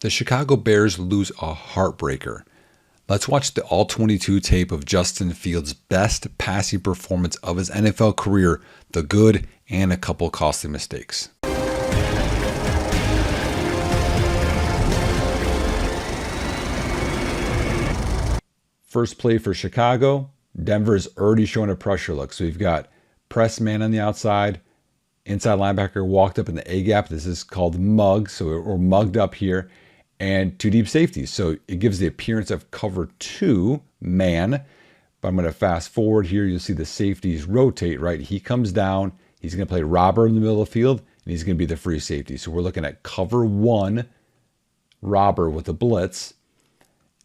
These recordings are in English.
The Chicago Bears lose a heartbreaker. Let's watch the All22 tape of Justin Fields' best passing performance of his NFL career, the good and a couple costly mistakes. First play for Chicago. Denver is already showing a pressure look. So we've got press man on the outside. Inside linebacker walked up in the A gap. This is called mug. So we're mugged up here. And two deep safeties. So it gives the appearance of cover two man. But I'm going to fast forward here. You'll see the safeties rotate, right? He comes down. He's going to play robber in the middle of the field. And he's going to be the free safety. So we're looking at cover one robber with a blitz.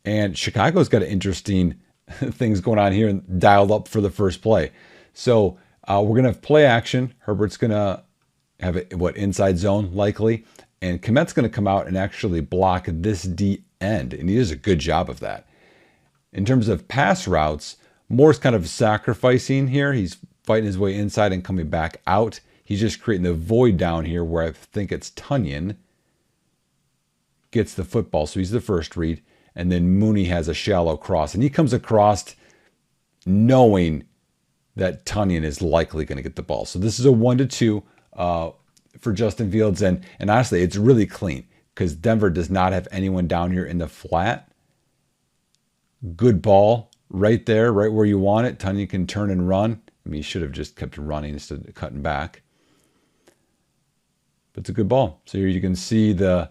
And Chicago's got an interesting things going on here and dialed up for the first play. So we're going to have play action. Herbert's going to have inside zone likely. And Kmet's going to come out and actually block this D end. And he does a good job of that. In terms of pass routes, Moore's kind of sacrificing here. He's fighting his way inside and coming back out. He's just creating the void down here where I think it's Tunyon gets the football. So he's the first read. And then Mooney has a shallow cross. And he comes across knowing that Tunyon is likely going to get the ball. So this is a 1-2 for Justin Fields. And honestly, it's really clean because Denver does not have anyone down here in the flat. Good ball right there, right where you want it. Tunyon can turn and run. I mean, he should have just kept running instead of cutting back. But it's a good ball. So here you can see the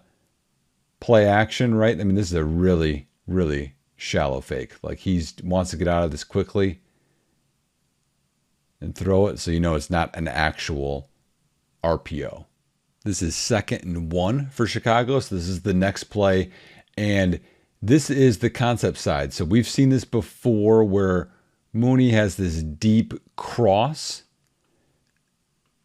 play action, right? I mean, this is a really, really shallow fake. Like he wants to get out of this quickly and throw it. So you know it's not an actual RPO. This is 2nd and 1 for Chicago. So this is the next play. And this is the concept side. So we've seen this before where Mooney has this deep cross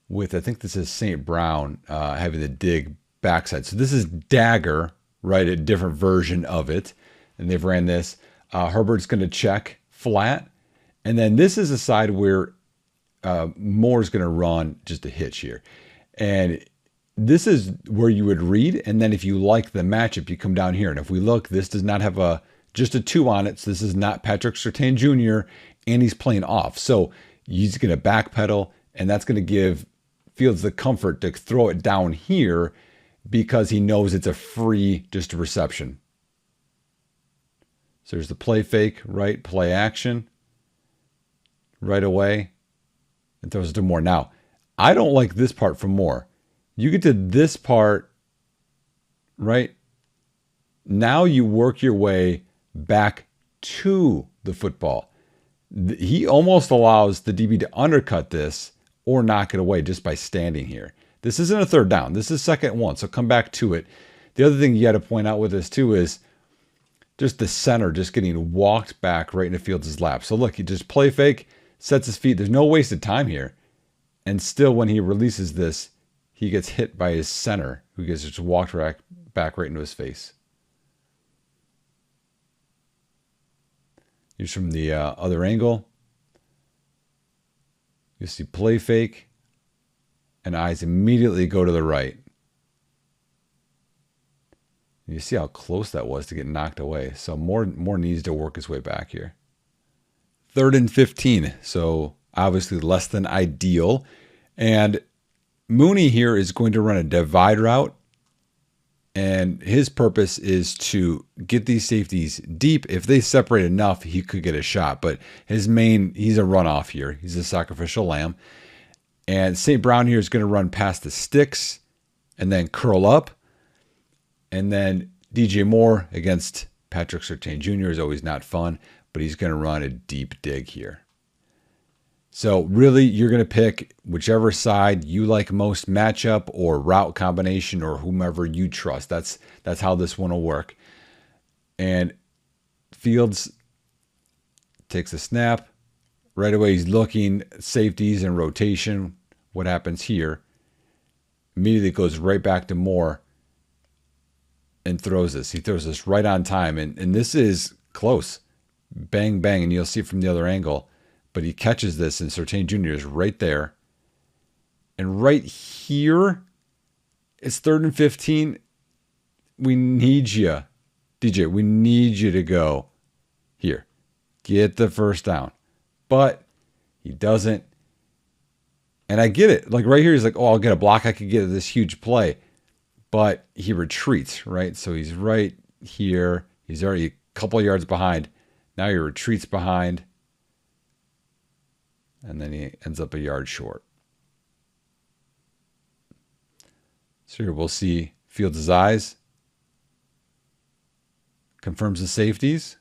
with, I think this is St. Brown having the dig backside. So this is dagger, right? A different version of it. And they've ran this. Herbert's going to check flat. And then this is a side where Moore's going to run just a hitch here. And this is where you would read. And then if you like the matchup, you come down here. And if we look, this does not have just a 2 on it. So this is not Patrick Surtain Jr. And he's playing off. So he's going to backpedal. And that's going to give Fields the comfort to throw it down here because he knows it's a free just a reception. So there's the play fake, right? Play action right away. And throws it to Moore. Now, I don't like this part from Moore. You get to this part, right? Now you work your way back to the football. He almost allows the DB to undercut this or knock it away just by standing here. This isn't a 3rd down. This is 2nd and 1, so come back to it. The other thing you got to point out with this too is just the center just getting walked back right into Fields' lap. So look, he just play fake, sets his feet. There's no wasted time here. And still when he releases this, he gets hit by his center, who gets just walked back right into his face. Here's from the other angle. You see play fake, and eyes immediately go to the right. And you see how close that was to get knocked away. So more needs to work his way back here. 3rd and 15, so obviously less than ideal. And Mooney here is going to run a divide route. And his purpose is to get these safeties deep. If they separate enough, he could get a shot. But he's a runoff here. He's a sacrificial lamb. And St. Brown here is going to run past the sticks and then curl up. And then DJ Moore against Patrick Surtain Jr. is always not fun, but he's going to run a deep dig here. So really, you're going to pick whichever side you like most, matchup or route combination or whomever you trust. That's how this one will work. And Fields takes a snap. Right away, he's looking safeties and rotation. What happens here? Immediately goes right back to Moore and throws this. He throws this right on time. And this is close. Bang, bang. And you'll see it from the other angle. But he catches this, and Surtain Jr. is right there. And right here, it's 3rd and 15. we need you. DJ, we need you to go. Here, get the first down. But he doesn't. And I get it. Like right here, he's like, oh, I'll get a block. I could get this huge play. But he retreats, right? So he's right here. He's already a couple of yards behind. Now he retreats behind. And then he ends up a yard short. So here we'll see Fields' eyes. Confirms the safeties.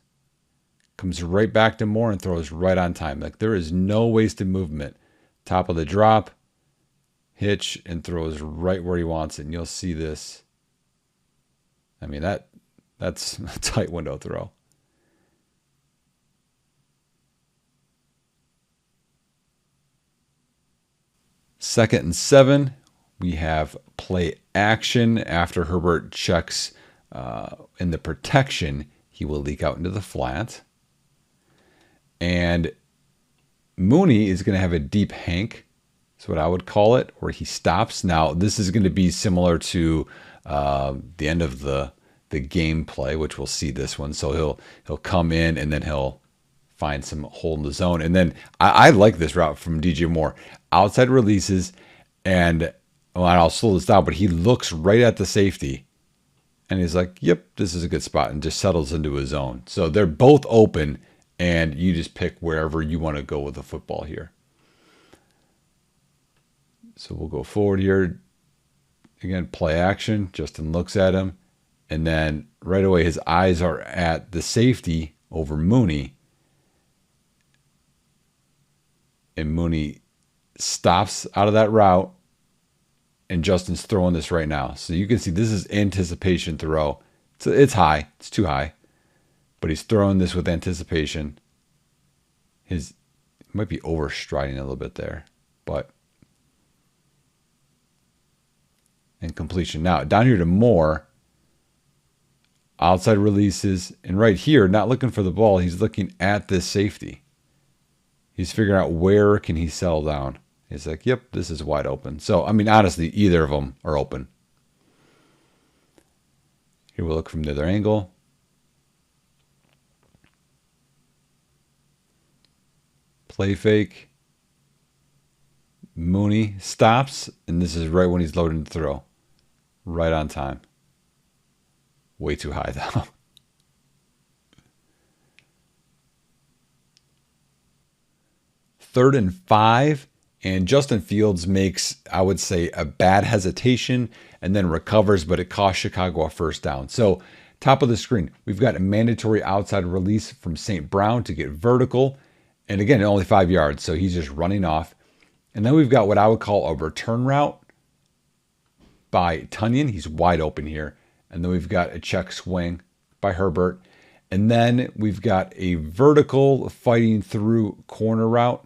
Comes right back to Moore and throws right on time. Like there is no wasted movement. Top of the drop. Hitch and throws right where he wants it. And you'll see this. I mean, that's a tight window throw. Second and 7, we have play action. After Herbert checks in the protection, he will leak out into the flat. And Mooney is going to have a deep hank. That's what I would call it, where he stops. Now, this is going to be similar to the end of the gameplay, which we'll see this one. So he'll come in and then he'll find some hole in the zone. And then I like this route from DJ Moore. Outside releases, and I'll slow this down, but he looks right at the safety. And he's like, yep, this is a good spot, and just settles into his zone. So they're both open, and you just pick wherever you want to go with the football here. So we'll go forward here. Again, play action. Justin looks at him. And then right away, his eyes are at the safety over Mooney. And Mooney stops out of that route. And Justin's throwing this right now. So you can see this is anticipation throw. So it's high. It's too high. But he's throwing this with anticipation. He might be overstriding a little bit there. But and completion. Now, down here to Moore. Outside releases. And right here, not looking for the ball. He's looking at this safety. He's figuring out where can he settle down. He's like, yep, this is wide open. So, I mean, honestly, either of them are open. Here we'll look from the other angle. Play fake. Mooney stops, and this is right when he's loading the throw. Right on time. Way too high, though. Third and 5. And Justin Fields makes, I would say, a bad hesitation and then recovers, but it costs Chicago a first down. So top of the screen, we've got a mandatory outside release from St. Brown to get vertical. And again, only 5 yards, so he's just running off. And then we've got what I would call a return route by Tunyon. He's wide open here. And then we've got a check swing by Herbert. And then we've got a vertical fighting through corner route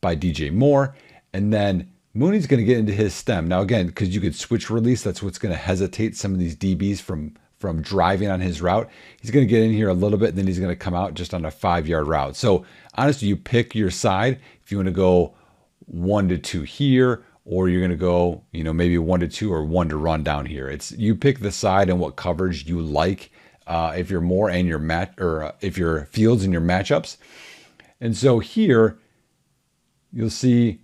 by DJ Moore. And then Mooney's going to get into his stem. Now, again, because you could switch release, that's what's going to hesitate some of these DBs from driving on his route. He's going to get in here a little bit, and then he's going to come out just on a 5-yard route. So, honestly, you pick your side. If you want to go 1 to 2 here, or you're going to go, maybe 1 to 2 or 1 to run down here. You pick the side and what coverage you like. If you're Moore and your if you're Fields in your matchups. And so here, you'll see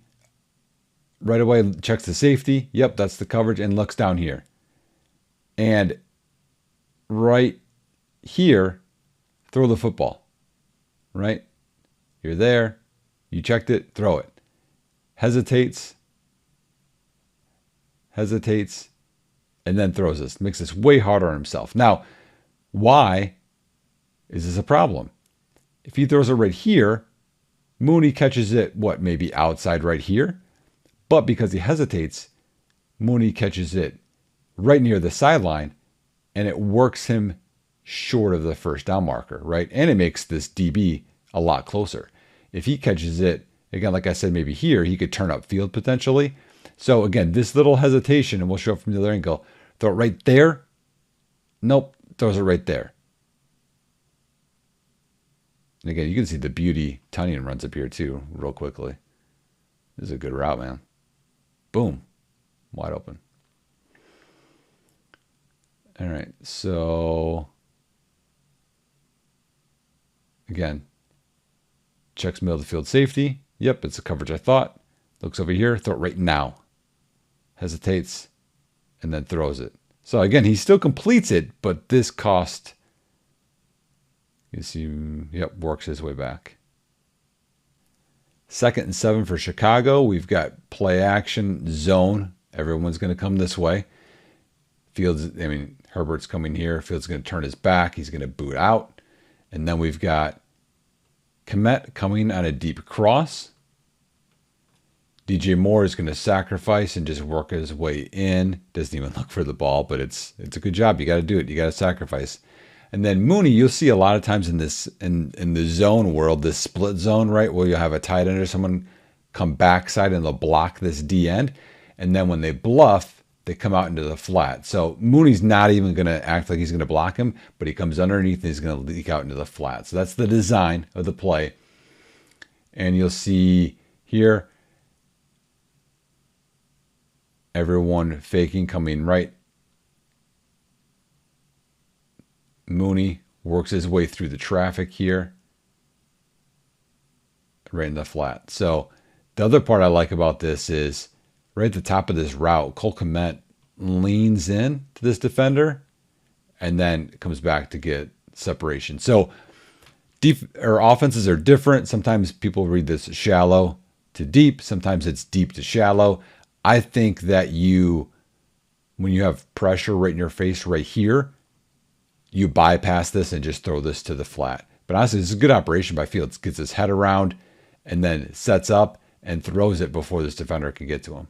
right away, checks the safety. Yep, that's the coverage, and looks down here. And right here, throw the football. Right? You're there. You checked it. Throw it. Hesitates, and then throws this. Makes this way harder on himself. Now, why is this a problem? If he throws it right here, Mooney catches it, maybe outside right here? But because he hesitates, Mooney catches it right near the sideline, and it works him short of the first down marker, right? And it makes this DB a lot closer. If he catches it, again, like I said, maybe here, he could turn up field potentially. So again, this little hesitation, and we'll show it from the other angle, throw it right there. Nope, throws it right there. And again, you can see the beauty. Tunyon runs up here too, real quickly. This is a good route, man. Boom. Wide open. All right, so again, checks middle of the field safety. Yep, it's the coverage I thought. Looks over here, throw it right now. Hesitates, and then throws it. So again, he still completes it, but this cost, you see, yep, works his way back. 2nd and 7 for Chicago. We've got play action, zone. Everyone's going to come this way. Fields, I mean, Herbert's coming here. Fields going to turn his back. He's going to boot out. And then we've got Kmet coming on a deep cross. DJ Moore is going to sacrifice and just work his way in. Doesn't even look for the ball, but it's a good job. You got to do it. You got to sacrifice. And then Mooney, you'll see a lot of times in this in the zone world, this split zone, right, where you'll have a tight end or someone come backside and they'll block this D end. And then when they bluff, they come out into the flat. So Mooney's not even going to act like he's going to block him, but he comes underneath and he's going to leak out into the flat. So that's the design of the play. And you'll see here, everyone faking, coming right. Mooney works his way through the traffic here, right in the flat. So the other part I like about this is right at the top of this route, Cole Kmet leans in to this defender and then comes back to get separation. So offenses are different. Sometimes people read this shallow to deep. Sometimes it's deep to shallow. I think that when you have pressure right in your face right here, you bypass this and just throw this to the flat. But honestly, this is a good operation by Fields. Gets his head around and then sets up and throws it before this defender can get to him.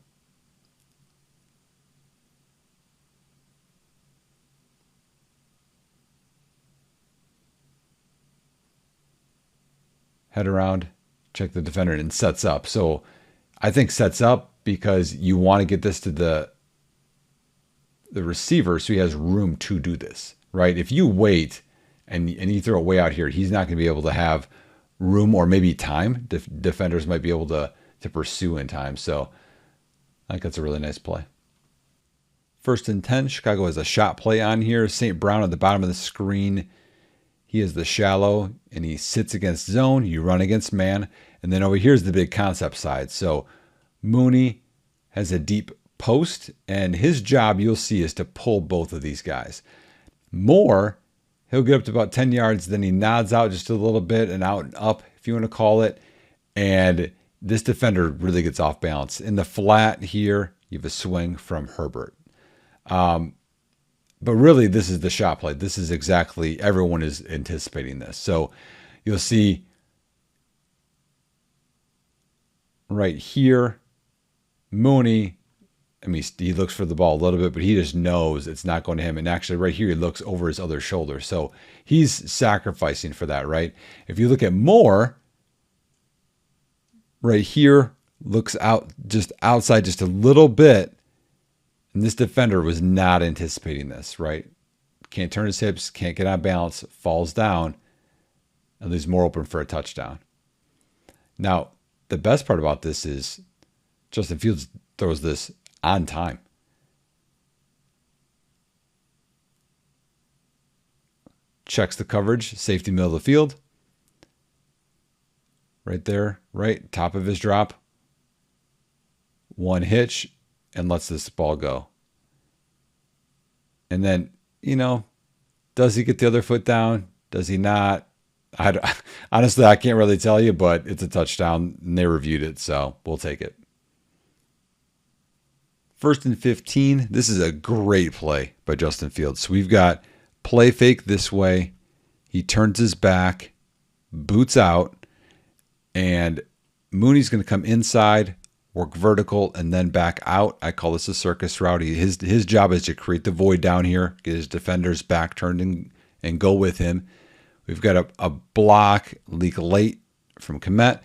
Head around, check the defender, and sets up. So I think sets up because you want to get this to the receiver so he has room to do this, right? If you wait and you throw it way out here, he's not going to be able to have room or maybe time. Defenders might be able to pursue in time. So I think that's a really nice play. 1st and 10, Chicago has a shot play on here. St. Brown at the bottom of the screen. He is the shallow, and he sits against zone. You run against man. And then over here is the big concept side. So Mooney has a deep post, and his job, you'll see, is to pull both of these guys. Moore, he'll get up to about 10 yards, then he nods out just a little bit and out and up, if you want to call it. And this defender really gets off balance. In the flat here, you have a swing from Herbert. But really, this is the shot play. This is exactly, everyone is anticipating this. So you'll see right here, Mooney, I mean, he looks for the ball a little bit, but he just knows it's not going to him. And actually right here, he looks over his other shoulder. So he's sacrificing for that, right? If you look at Moore, right here, looks out just outside just a little bit. And this defender was not anticipating this, right? Can't turn his hips, can't get on balance, falls down, and leaves Moore open for a touchdown. Now, the best part about this is Justin Fields throws this on time. Checks the coverage, safety middle of the field. Right there, right, top of his drop. One hitch, and lets this ball go. And then, does he get the other foot down? Does he not? Honestly, I can't really tell you, but it's a touchdown, and they reviewed it, so we'll take it. 1st and 15. This is a great play by Justin Fields. So we've got play fake this way. He turns his back, boots out, and Mooney's going to come inside, work vertical, and then back out. I call this a circus route. His job is to create the void down here, get his defender's back turned and go with him. We've got a block leak late from Kmet,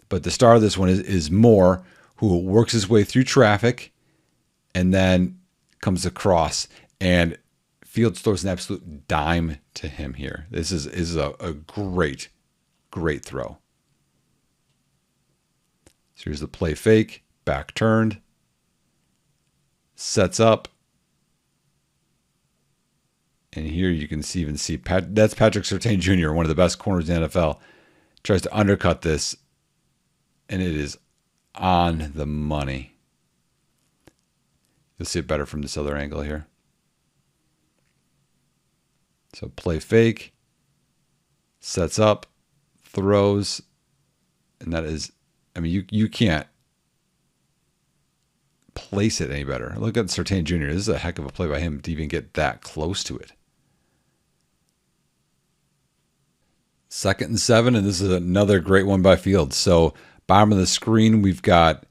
but the star of this one is Moore, who works his way through traffic and then comes across, and Fields throws an absolute dime to him here. This is a great throw. So here's the play fake, back turned, sets up, And here you can even see that's Patrick Surtain Jr., one of the best corners in the NFL. Tries to undercut this, and it is on the money. You'll see it better from this other angle here. So play fake, sets up, throws, and that is, I mean, you can't place it any better. Look at Surtain Jr. This is a heck of a play by him to even get that close to it. 2nd and 7, and this is another great one by Fields. So bottom of the screen, we've got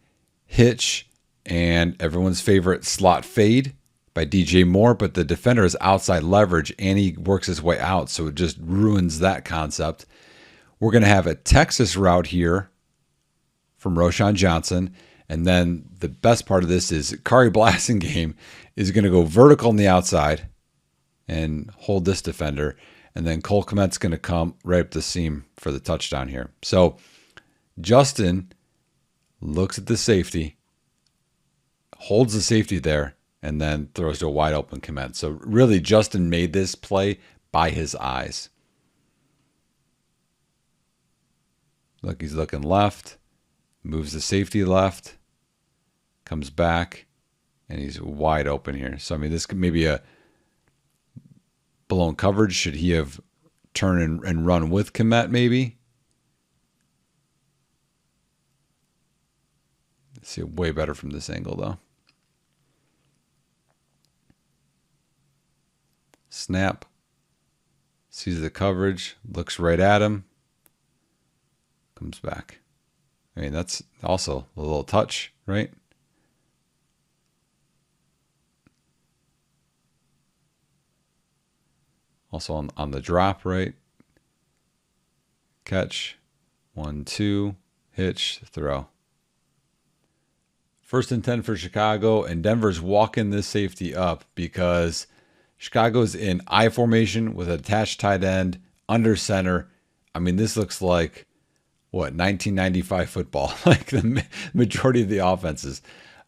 hitch and everyone's favorite slot fade by DJ Moore, but the defender is outside leverage and he works his way out, so it just ruins that concept. We're going to have a Texas route here from Roschon Johnson, and then the best part of this is Kari Blasingame is going to go vertical on the outside and hold this defender, and then Cole Kmet's going to come right up the seam for the touchdown here. So Justin looks at the safety, holds the safety there, and then throws to a wide open Kmet. So really, Justin made this play by his eyes. Look, he's looking left, moves the safety left, comes back, and he's wide open here. So, I mean, this could maybe a blown coverage. Should he have turned and run with Kmet maybe? Let's see it way better from this angle, though. Snap. Sees the coverage. Looks right at him. Comes back. I mean, that's also a little touch, right? Also on the drop, right? Catch. 1, 2. Hitch. Throw. 1st and 10 for Chicago, and Denver's walking this safety up because Chicago's in I formation with an attached tight end under center. I mean, this looks like, what, 1995 football, like the majority of the offenses.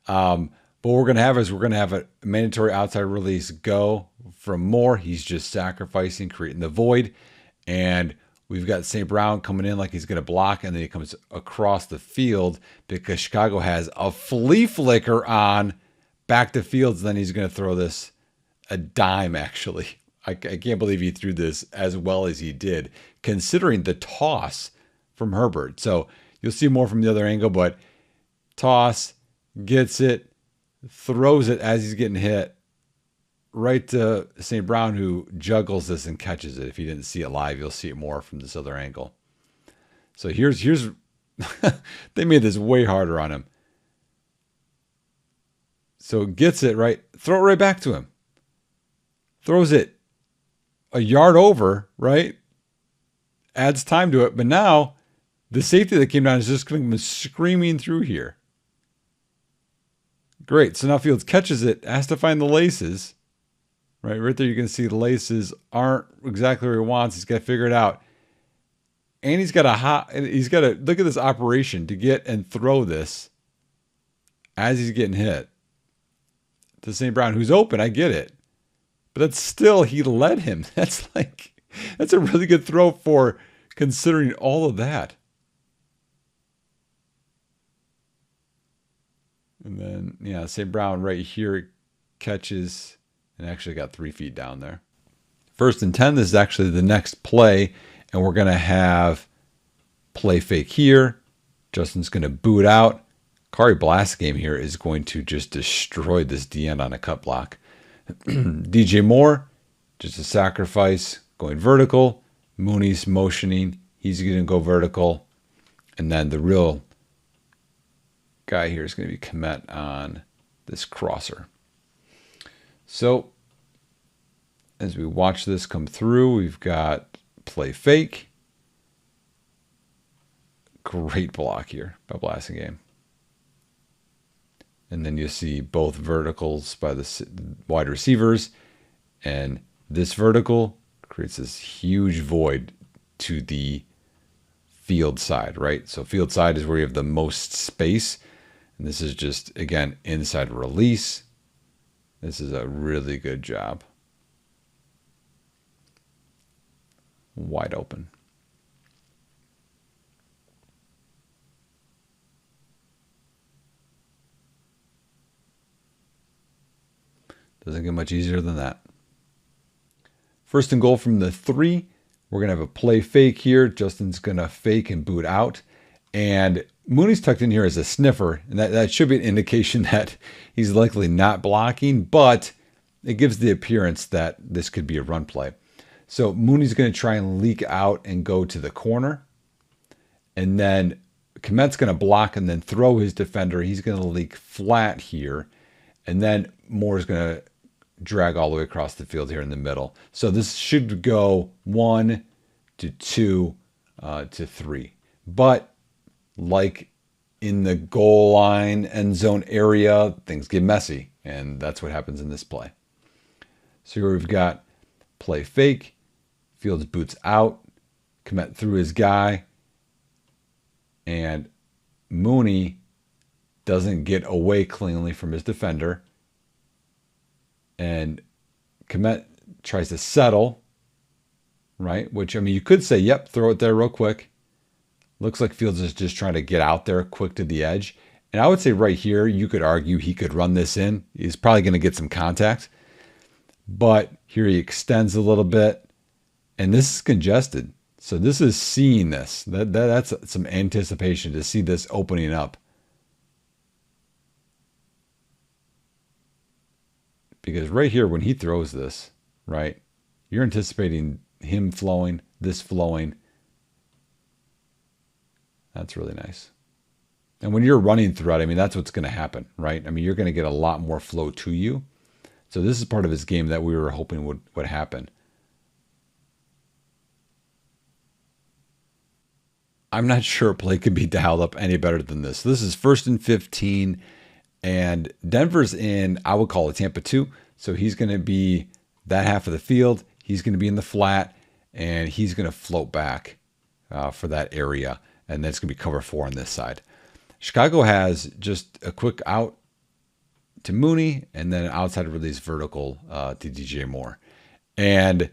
But what we're going to have is we're going to have a mandatory outside release go from Moore. He's just sacrificing, creating the void. And we've got St. Brown coming in like he's going to block, and then he comes across the field because Chicago has a flea flicker on back to Fields. Then he's going to throw this a dime, actually. I can't believe he threw this as well as he did, considering the toss from Herbert. So you'll see more from the other angle, but toss, gets it, throws it as he's getting hit right to St. Brown, who juggles this and catches it. If you didn't see it live, you'll see it more from this other angle. So here's they made this way harder on him. So gets it right, throw it right back to him. Throws it a yard over, right? Adds time to it, but now the safety that came down is just coming screaming through here. Great. So now Fields catches it, has to find the laces. Right there you can see the laces aren't exactly where he wants. He's got to figure it out. And he's got to look at this operation to get and throw this as he's getting hit to St. Brown, who's open. I get it. But that's still, he led him. That's a really good throw for considering all of that. And then, yeah, St. Brown right here catches and actually got 3 feet down there. 1st and 10, this is actually the next play, and we're going to have play fake here. Justin's going to boot out. Kari Blasingame here is going to just destroy this D-end on a cut block. DJ Moore, just a sacrifice, going vertical. Mooney's motioning. He's going to go vertical. And then the real guy here is going to be Kmet on this crosser. So as we watch this come through, we've got play fake. Great block here by Blasingame. And then you see both verticals by the wide receivers. And this vertical creates this huge void to the field side, right? So field side is where you have the most space. And this is just, again, inside release. This is a really good job. wide open. Doesn't get much easier than that. First and goal from the 3. We're going to have a play fake here. Justin's going to fake and boot out. And Mooney's tucked in here as a sniffer. And that should be an indication that he's likely not blocking, but it gives the appearance that this could be a run play. So Mooney's going to try and leak out and go to the corner. And then Kmet's going to block and then throw his defender. He's going to leak flat here. And then Moore's going to drag all the way across the field here in the middle. So this should go 1 to 2 to 3. But like in the goal line end zone area, things get messy. And that's what happens in this play. So here we've got play fake. Fields boots out. Kmet through his guy. And Mooney doesn't get away cleanly from his defender. And Kmet tries to settle, right? Which, I mean, you could say, yep, throw it there real quick. Looks like Fields is just trying to get out there quick to the edge. And I would say right here, you could argue he could run this in. He's probably going to get some contact. But here he extends a little bit. And this is congested. So this is seeing this. That's some anticipation to see this opening up. Because right here, when he throws this, right, you're anticipating him flowing, this flowing. That's really nice. And when you're running throughout, I mean, that's what's going to happen, right? I mean, you're going to get a lot more flow to you. So this is part of his game that we were hoping would happen. I'm not sure a play could be dialed up any better than this. This is 1st and 15. And Denver's in, I would call it Tampa 2. So he's going to be that half of the field. He's going to be in the flat. And he's going to float back for that area. And then it's going to be cover 4 on this side. Chicago has just a quick out to Mooney. And then an outside release vertical to DJ Moore. And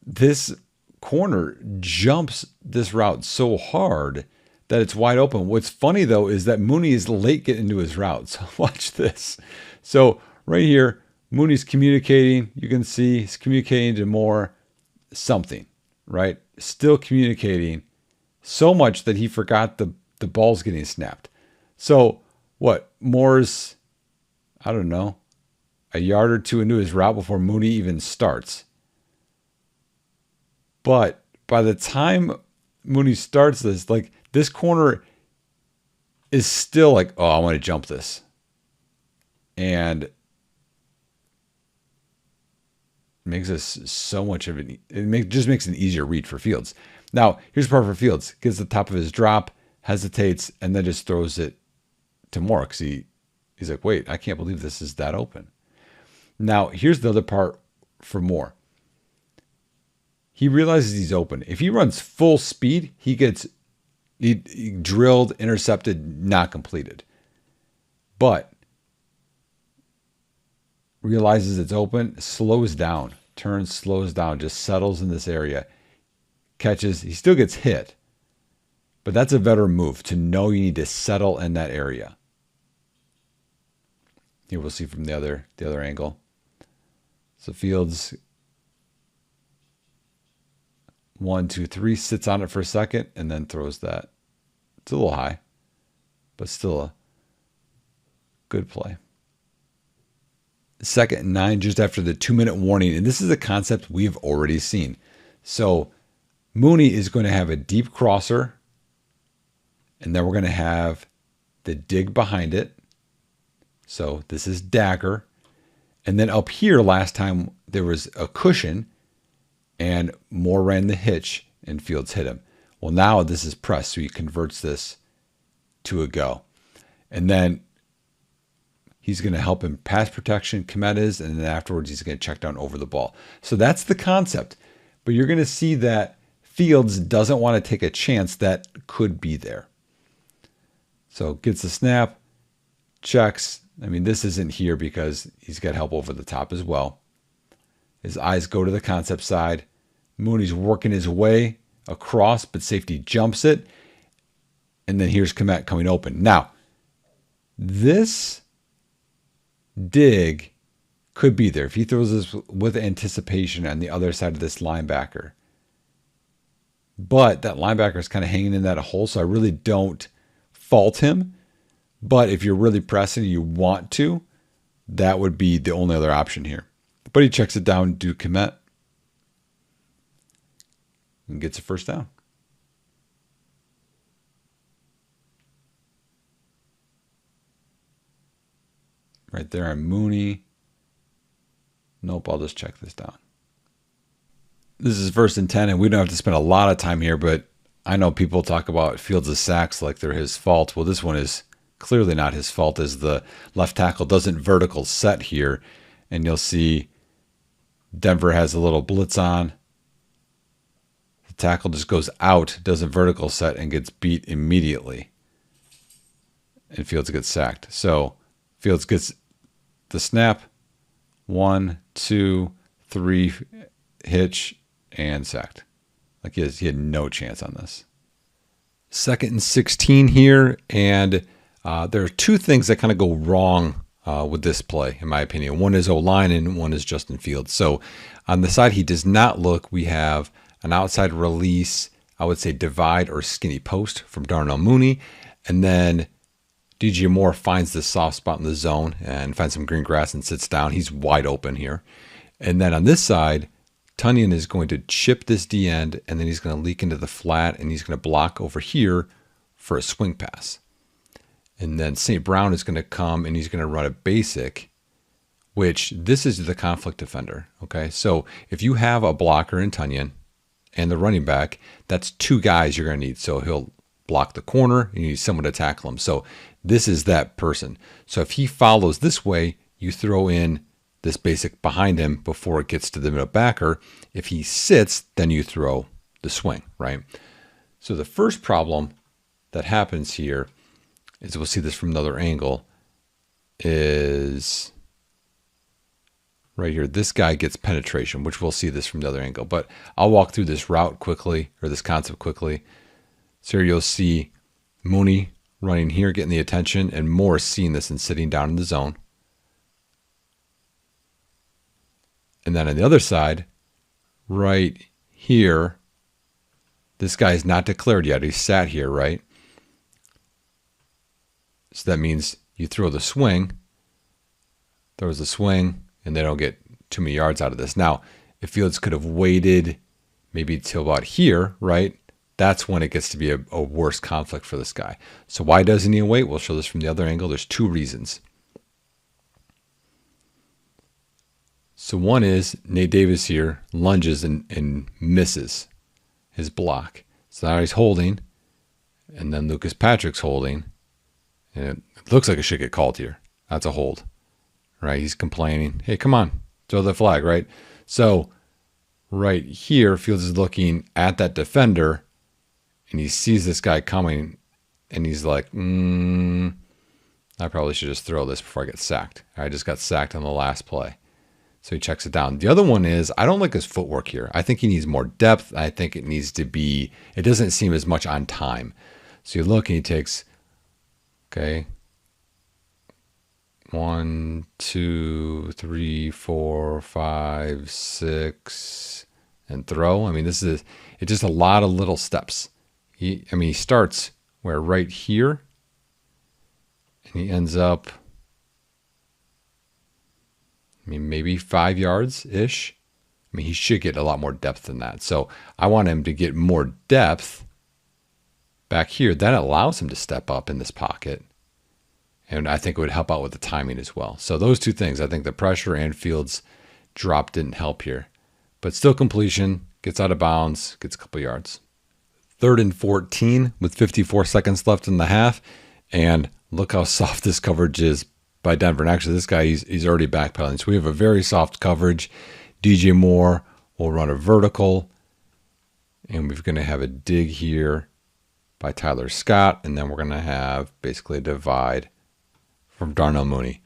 this corner jumps this route so hard that it's wide open. What's funny, though, is that Mooney is late getting into his route. So watch this. So right here, Mooney's communicating. You can see he's communicating to Moore something, right? Still communicating so much that he forgot the ball's getting snapped. So what? Moore's, I don't know, a yard or two into his route before Mooney even starts. But by the time Mooney starts this, like, this corner is still like, oh, I want to jump this. And it makes us so much of it. Just makes an easier read for Fields. Now, here's the part for Fields. Gets the top of his drop, hesitates, and then just throws it to Moore. Because he's like, wait, I can't believe this is that open. Now, here's the other part for Moore. He realizes he's open. If he runs full speed, he gets he drilled, intercepted, not completed. But realizes it's open, slows down, turns, slows down, just settles in this area, catches. He still gets hit. But that's a veteran move to know you need to settle in that area. Here we'll see from the other angle. So Fields 1, 2, 3, sits on it for a second and then throws that. It's a little high, but still a good play. 2nd and 9, just after the 2-minute warning. And this is a concept we've already seen. So Mooney is going to have a deep crosser, and then we're going to have the dig behind it. So this is dagger. And then up here, last time there was a cushion, and Moore ran the hitch, and Fields hit him. Well, now this is press, so he converts this to a go. And then he's going to help him pass protection, Kmet is, and then afterwards he's going to check down over the ball. So that's the concept. But you're going to see that Fields doesn't want to take a chance that could be there. So gets the snap, checks. I mean, this isn't here because he's got help over the top as well. His eyes go to the concept side, Mooney's working his way across, but safety jumps it. And then here's Kmet coming open. Now, this dig could be there if he throws this with anticipation on the other side of this linebacker. But that linebacker is kind of hanging in that hole, so I really don't fault him. But if you're really pressing and you want to, that would be the only other option here. But he checks it down to Kmet and gets a first down. Right there on Mooney. Nope, I'll just check this down. This is 1st and 10, and we don't have to spend a lot of time here, but I know people talk about Fields' sacks like they're his fault. Well, this one is clearly not his fault, as the left tackle doesn't vertical set here. And you'll see Denver has a little blitz on. The tackle just goes out, doesn't vertical set, and gets beat immediately. And Fields gets sacked. So Fields gets the snap. 1, 2, 3, hitch, and sacked. Like he had no chance on this. 2nd and 16 here, and there are two things that kind of go wrong with this play, in my opinion. One is O-line and one is Justin Fields. So on the side he does not look, we have an outside release, I would say divide or skinny post from Darnell Mooney, and then DJ Moore finds this soft spot in the zone and finds some green grass and sits down. He's wide open here. And then on this side, Tunyon is going to chip this D end, and then he's going to leak into the flat, and he's going to block over here for a swing pass. And then St. Brown is going to come, and he's going to run a basic, which this is the conflict defender. Okay, so if you have a blocker in Tunyon and the running back, that's two guys you're going to need. So he'll block the corner, and you need someone to tackle him. So this is that person. So if he follows this way, you throw in this basic behind him before it gets to the middle backer. If he sits, then you throw the swing, right? So the first problem that happens here is, we'll see this from another angle, is right here. This guy gets penetration, which we'll see this from the other angle. But I'll walk through this route quickly, or this concept quickly. So here you'll see Mooney running here, getting the attention, and Moore seeing this and sitting down in the zone. And then on the other side, right here, this guy is not declared yet. He's sat here, right? So that means you throw the swing, throws the swing, and they don't get too many yards out of this. Now, if Fields could have waited maybe till about here, right? That's when it gets to be a worse conflict for this guy. So why doesn't he wait? We'll show this from the other angle. There's two reasons. So one is Nate Davis here lunges and misses his block. So now he's holding, and then Lucas Patrick's holding, and it looks like it should get called here. That's a hold, right? He's complaining. Hey, come on, throw the flag, right? So right here, Fields is looking at that defender, and he sees this guy coming, and he's like, I probably should just throw this before I get sacked. I just got sacked on the last play. So he checks it down. The other one is, I don't like his footwork here. I think he needs more depth. I think it needs to be, it doesn't seem as much on time. So you look and he takes, okay, 1, 2, 3, 4, 5, 6, and throw. I mean, it's just a lot of little steps. He starts where right here, and he ends up, maybe 5 yards-ish. He should get a lot more depth than that. So I want him to get more depth back here. That allows him to step up in this pocket. And I think it would help out with the timing as well. So those two things, I think the pressure and Fields drop didn't help here. But still completion, gets out of bounds, gets a couple yards. 3rd and 14 with 54 seconds left in the half. And look how soft this coverage is by Denver. And actually, this guy, he's already backpedaling. So we have a very soft coverage. DJ Moore will run a vertical. And we're going to have a dig here by Tyler Scott. And then we're going to have basically a divide from Darnell Mooney.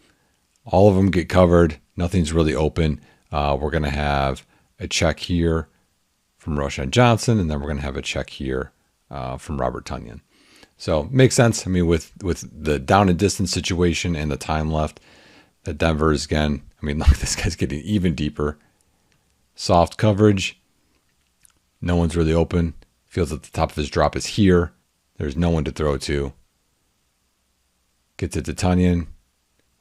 All of them get covered. Nothing's really open. We're going to have a check here from Roshan Johnson, and then we're going to have a check here from Robert Tonyan. So makes sense. I mean, with the down and distance situation and the time left, that Denver is again. I mean, look, this guy's getting even deeper. Soft coverage. No one's really open. Feels that the top of his drop is here. There's no one to throw to. Gets it to Tonyan,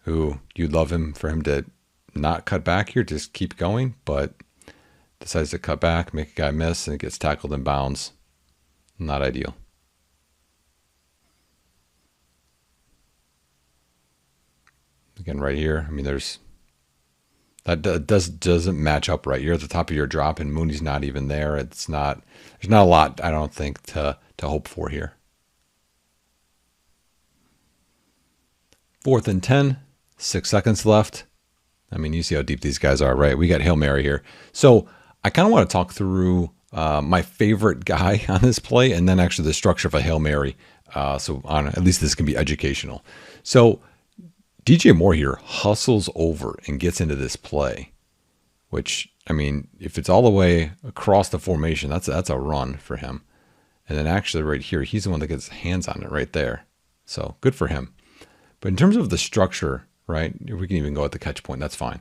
who you'd love him for him to not cut back here, just keep going, but decides to cut back, make a guy miss, and it gets tackled in bounds. Not ideal. Again, right here, I mean, that doesn't match up right. You're at the top of your drop, and Mooney's not even there. There's not a lot, I don't think, to hope for here. 4th and 10, 6 seconds left. I mean, you see how deep these guys are, right? We got Hail Mary here. So I kind of want to talk through my favorite guy on this play, and then actually the structure of a Hail Mary. So at least this can be educational. So DJ Moore here hustles over and gets into this play, which, I mean, if it's all the way across the formation, that's a run for him. And then actually right here, he's the one that gets hands on it right there. So good for him. But in terms of the structure, right, we can even go at the catch point. That's fine.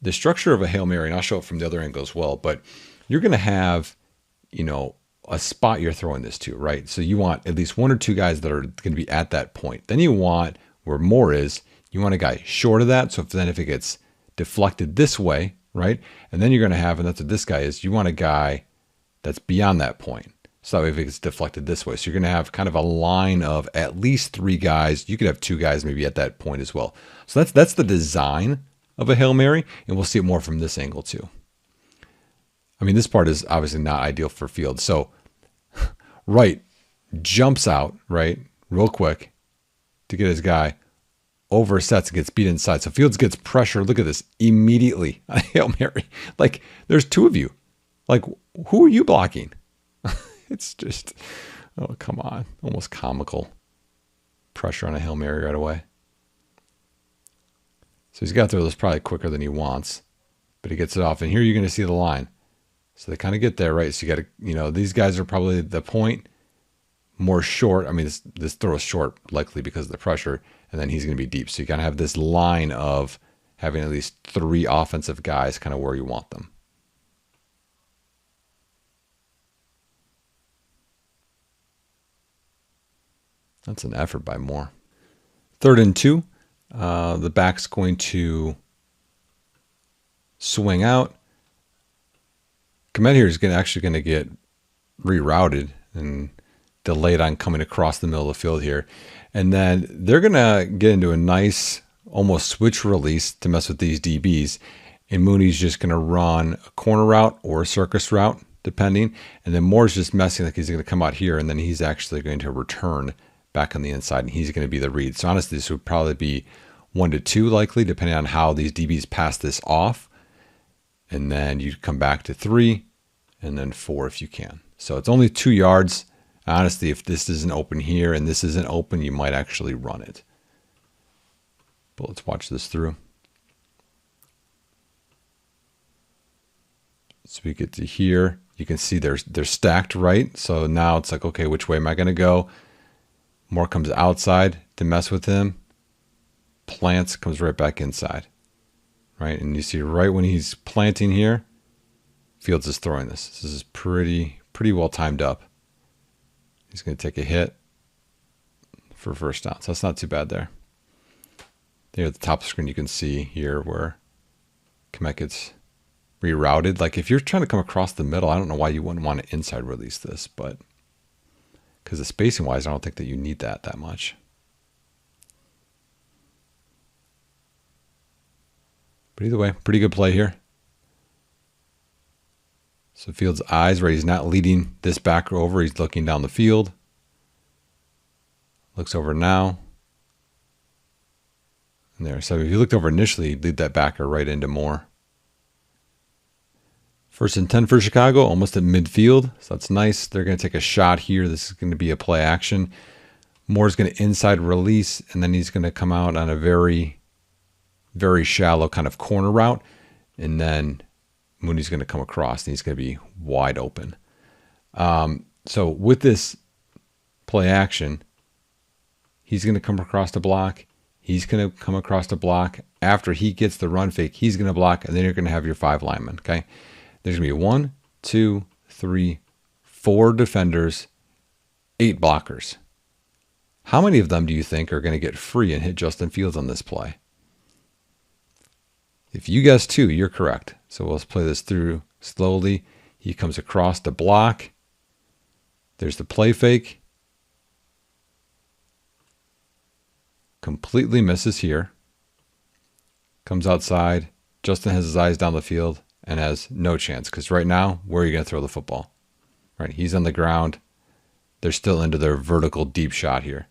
The structure of a Hail Mary, and I'll show it from the other angle as well, but you're going to have, a spot you're throwing this to, right? So you want at least 1 or 2 guys that are going to be at that point. Then you want, where Moore is, you want a guy short of that. So if it gets deflected this way, right? And then you're going to have, and that's what this guy is, you want a guy that's beyond that point. So that way if it gets deflected this way. So you're going to have kind of a line of at least 3 guys. You could have 2 guys maybe at that point as well. So that's the design of a Hail Mary, and we'll see it more from this angle too. I mean, this part is obviously not ideal for Fields. So Wright jumps out, right, real quick to get his guy, oversets and gets beat inside. So Fields gets pressure. Look at this immediately on a Hail Mary. Like, there's 2 of you. Like, who are you blocking? It's just, oh, come on. Almost comical. Pressure on a Hail Mary right away. So he's got to throw this probably quicker than he wants, but he gets it off. And here you're going to see the line. So they kind of get there, right? So you got to, these guys are probably the point, more short. I mean, this throw is short likely because of the pressure, and then he's going to be deep. So you kind of have this line of having at least 3 offensive guys kind of where you want them. That's an effort by Moore. 3rd and 2. The back's going to swing out. Komet here is actually going to get rerouted and delayed on coming across the middle of the field here. And then they're going to get into a nice almost switch release to mess with these DBs. And Mooney's just going to run a corner route or a circus route, depending. And then Moore's just messing like he's going to come out here, and then he's actually going to return back on the inside, and he's going to be the read. So honestly, this would probably be 1 to 2 likely, depending on how these DBs pass this off. And then you come back to 3, and then 4 if you can. So it's only 2 yards. Honestly, if this isn't open here and this isn't open, you might actually run it. But let's watch this through. So we get to here. You can see they're stacked right. So now it's like, okay, which way am I going to go? Moore comes outside to mess with him. Plants, comes right back inside. Right? And you see right when he's planting here, Fields is throwing this. This is pretty well timed up. He's going to take a hit for first down. So that's not too bad there. There at the top of the screen, you can see here where Komet gets rerouted. Like if you're trying to come across the middle, I don't know why you wouldn't want to inside release this, but because the spacing wise, I don't think that you need that much. But either way, pretty good play here. So Fields' eyes, right? He's not leading this backer over. He's looking down the field. Looks over now. And there. So if you looked over initially, you'd lead that backer right into Moore. 1st and 10 for Chicago, almost at midfield. So that's nice. They're going to take a shot here. This is going to be a play action. Moore's going to inside release, and then he's going to come out on a very, very shallow kind of corner route. And then Mooney's going to come across and he's going to be wide open. So with this play action, he's going to come across the block. He's going to come across the block. After he gets the run fake, he's going to block, and then you're going to have your 5 linemen. Okay, there's going to be 1, 2, 3, 4 defenders, 8 blockers. How many of them do you think are going to get free and hit Justin Fields on this play? If you guess 2, you're correct. So let's play this through slowly. He comes across the block. There's the play fake. Completely misses here. Comes outside. Justin has his eyes down the field and has no chance, because right now, where are you going to throw the football? Right, he's on the ground. They're still into their vertical deep shot here.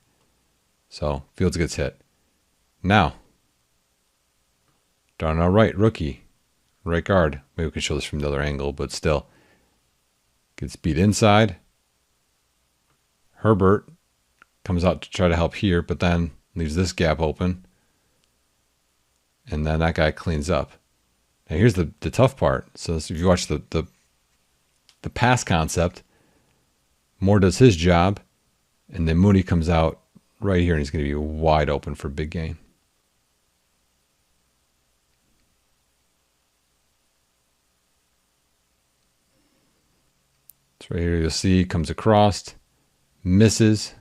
So Fields gets hit. Now, Darnell Wright, rookie, right guard. Maybe we can show this from the other angle, but still. Gets beat inside. Herbert comes out to try to help here, but then leaves this gap open. And then that guy cleans up. Now here's the tough part. So if you watch the pass concept, Moore does his job, and then Mooney comes out right here, and he's going to be wide open for big gain. So right here you'll see, comes across, misses,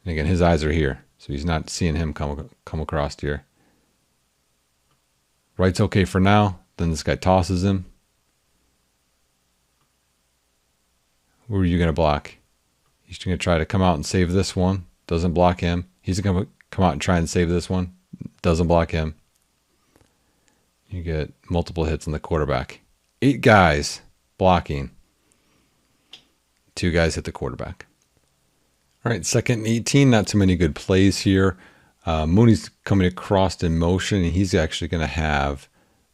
and again his eyes are here, so he's not seeing him come across here. Right's okay for now. Then this guy tosses him. Who are you going to block? He's going to try to come out and save this one. Doesn't block him. He's going to come out and try and save this one. Doesn't block him. You get multiple hits on the quarterback. 8 guys blocking. 2 guys hit the quarterback. All right, 2nd and 18. Not too many good plays here. Mooney's coming across in motion, and he's actually going to have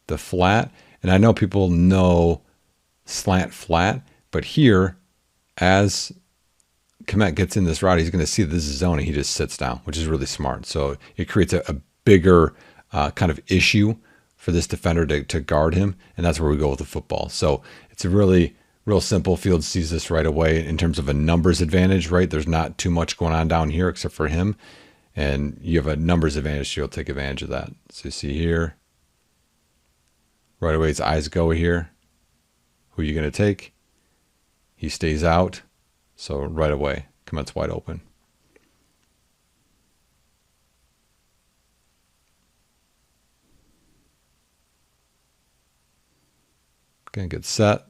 the flat. And I know people know slant flat, but here, as Kmet gets in this route, he's going to see this is zone, and he just sits down, which is really smart. So it creates a bigger kind of issue for this defender to guard him, and that's where we go with the football. So it's a really real simple. Fields sees this right away in terms of a numbers advantage, right? There's not too much going on down here except for him, and you have a numbers advantage, so you'll take advantage of that. So you see here, right away his eyes go here. Who are you going to take? He stays out, so right away, Kmet's wide open. Gonna get set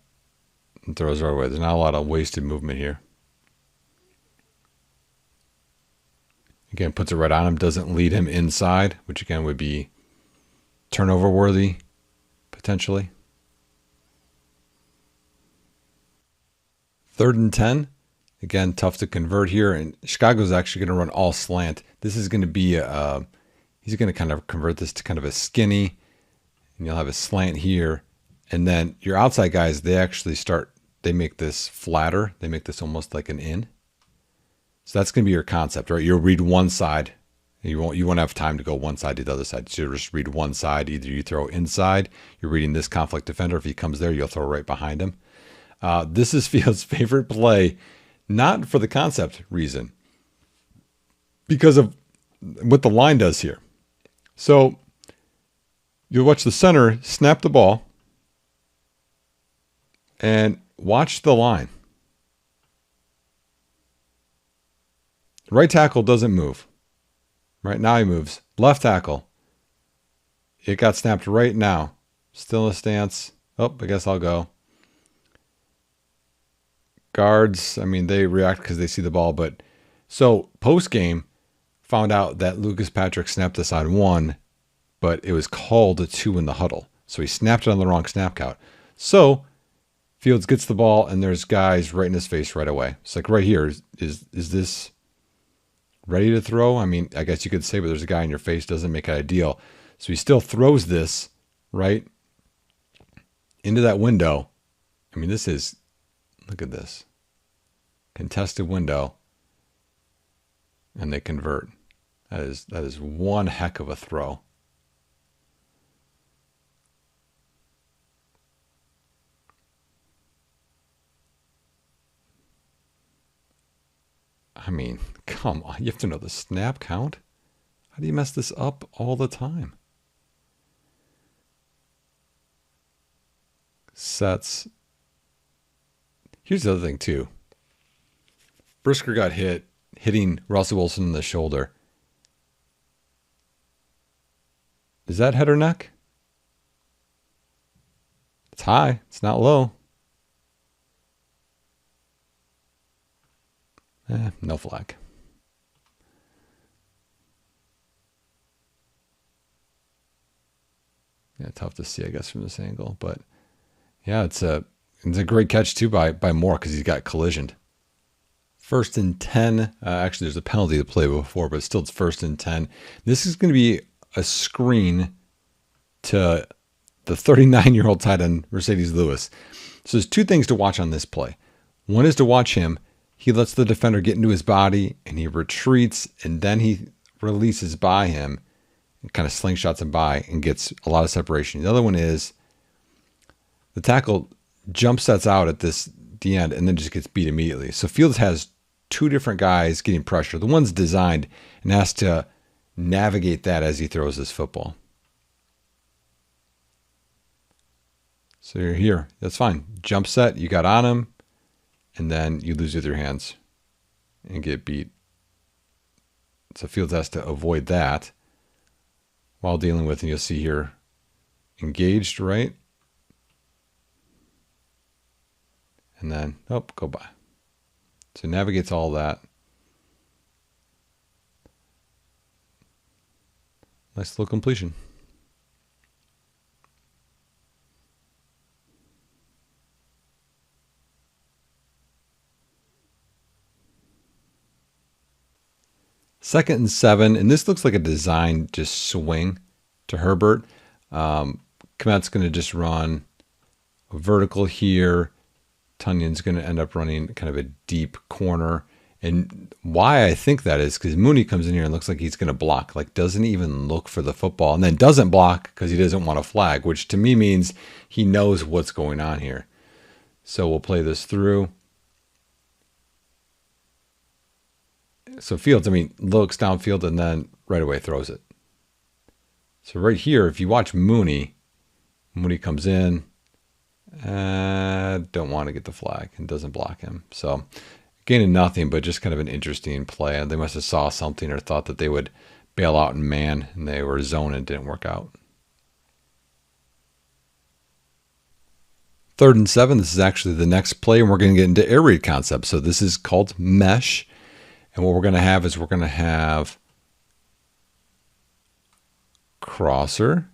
and throws right away. There's not a lot of wasted movement here. Again, puts it right on him, doesn't lead him inside, which again would be turnover worthy, potentially. 3rd and 10. Again, tough to convert here. And Chicago's actually going to run all slant. This is going to be, he's going to kind of convert this to kind of a skinny, and you'll have a slant here. And then your outside guys, they actually they make this flatter. They make this almost like an in. So that's going to be your concept, right? You'll read one side. You won't have time to go one side to the other side. So you just read one side. Either you throw inside, you're reading this conflict defender. If he comes there, you'll throw right behind him. This is Fields' favorite play, not for the concept reason, because of what the line does here. So you'll watch the center snap the ball and watch the line. Right tackle doesn't move. Right now he moves. Left tackle. It got snapped right now. Still in a stance. Oh, I guess I'll go. Guards, I mean, they react because they see the ball. But so post game, found out that Lucas Patrick snapped this on 1, but it was called a 2 in the huddle. So he snapped it on the wrong snap count. So Fields gets the ball, and there's guys right in his face right away. It's like right here. Is this ready to throw? I mean, I guess you could say, but there's a guy in your face, doesn't make it ideal. So he still throws this right into that window. I mean, this is, look at this. Contested window. And they convert. That is one heck of a throw. I mean, come on. You have to know the snap count. How do you mess this up all the time? Sets. Here's the other thing, too. Brisker got hit, hitting Russell Wilson in the shoulder. Is that head or neck? It's high. It's not low. No flag. Yeah, tough to see, I guess, from this angle. But yeah, it's a great catch too by Moore because he's got collisioned. 1st and 10. Actually, there's a penalty to play before, but still it's 1st and 10. This is going to be a screen to the 39-year-old tight end, Mercedes Lewis. So there's 2 things to watch on this play. One is to watch him. He lets the defender get into his body, and he retreats, and then he releases by him and kind of slingshots him by and gets a lot of separation. The other one is the tackle jump sets out at the end and then just gets beat immediately. So Fields has 2 different guys getting pressure. The one's designed and has to navigate that as he throws his football. So you're here. That's fine. Jump set, you got on him, and then you lose with your hands and get beat. So Fields has to avoid that while dealing with, and you'll see here, engaged, right? And then, go by. So navigates all that. Nice little completion. Second and 7, and this looks like a design just swing to Herbert. Kmet's going to just run a vertical here. Tunyon's going to end up running kind of a deep corner. And why I think that is because Mooney comes in here and looks like he's going to block, like doesn't even look for the football, and then doesn't block because he doesn't want a flag, which to me means he knows what's going on here. So we'll play this through. So Fields, looks downfield and then right away throws it. So right here, if you watch Mooney comes in, don't want to get the flag and doesn't block him. So gaining nothing, but just kind of an interesting play. And they must have saw something or thought that they would bail out in man, and they were zone and didn't work out. 3rd and 7. This is actually the next play, and we're going to get into air raid concepts. So this is called mesh. And what we're going to have is we're going to have crosser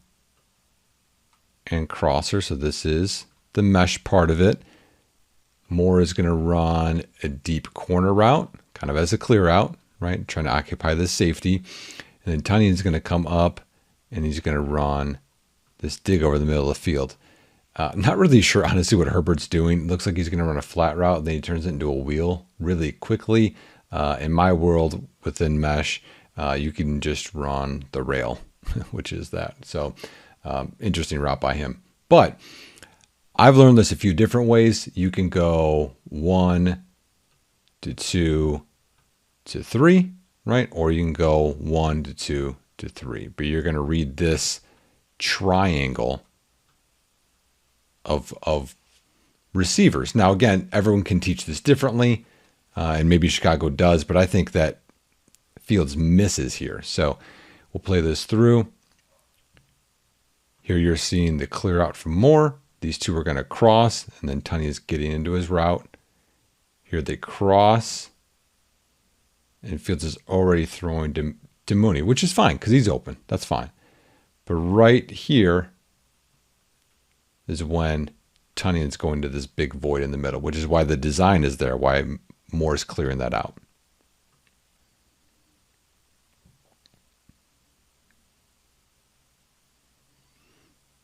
and crosser. So this is the mesh part of it. Moore is going to run a deep corner route, kind of as a clear out, right? Trying to occupy the safety. And then Tunyon's going to come up and he's going to run this dig over the middle of the field. Not really sure, honestly, what Herbert's doing. It looks like he's going to run a flat route, and then he turns it into a wheel really quickly. In my world, within mesh, you can just run the rail, which is that. So interesting route by him. But I've learned this a few different ways. You can go 1 to 2 to 3, right? Or you can go 1 to 2 to 3. But you're going to read this triangle of receivers. Now, again, everyone can teach this differently, and maybe Chicago does, but I think that Fields misses here. So we'll play this through. Here you're seeing the clear out from Moore. These two are going to cross, and then Tunyon's getting into his route. Here they cross, and Fields is already throwing to Mooney, which is fine because he's open. That's fine. But right here is when Tunyon's going to this big void in the middle, which is why the design is there, why Moore's clearing that out.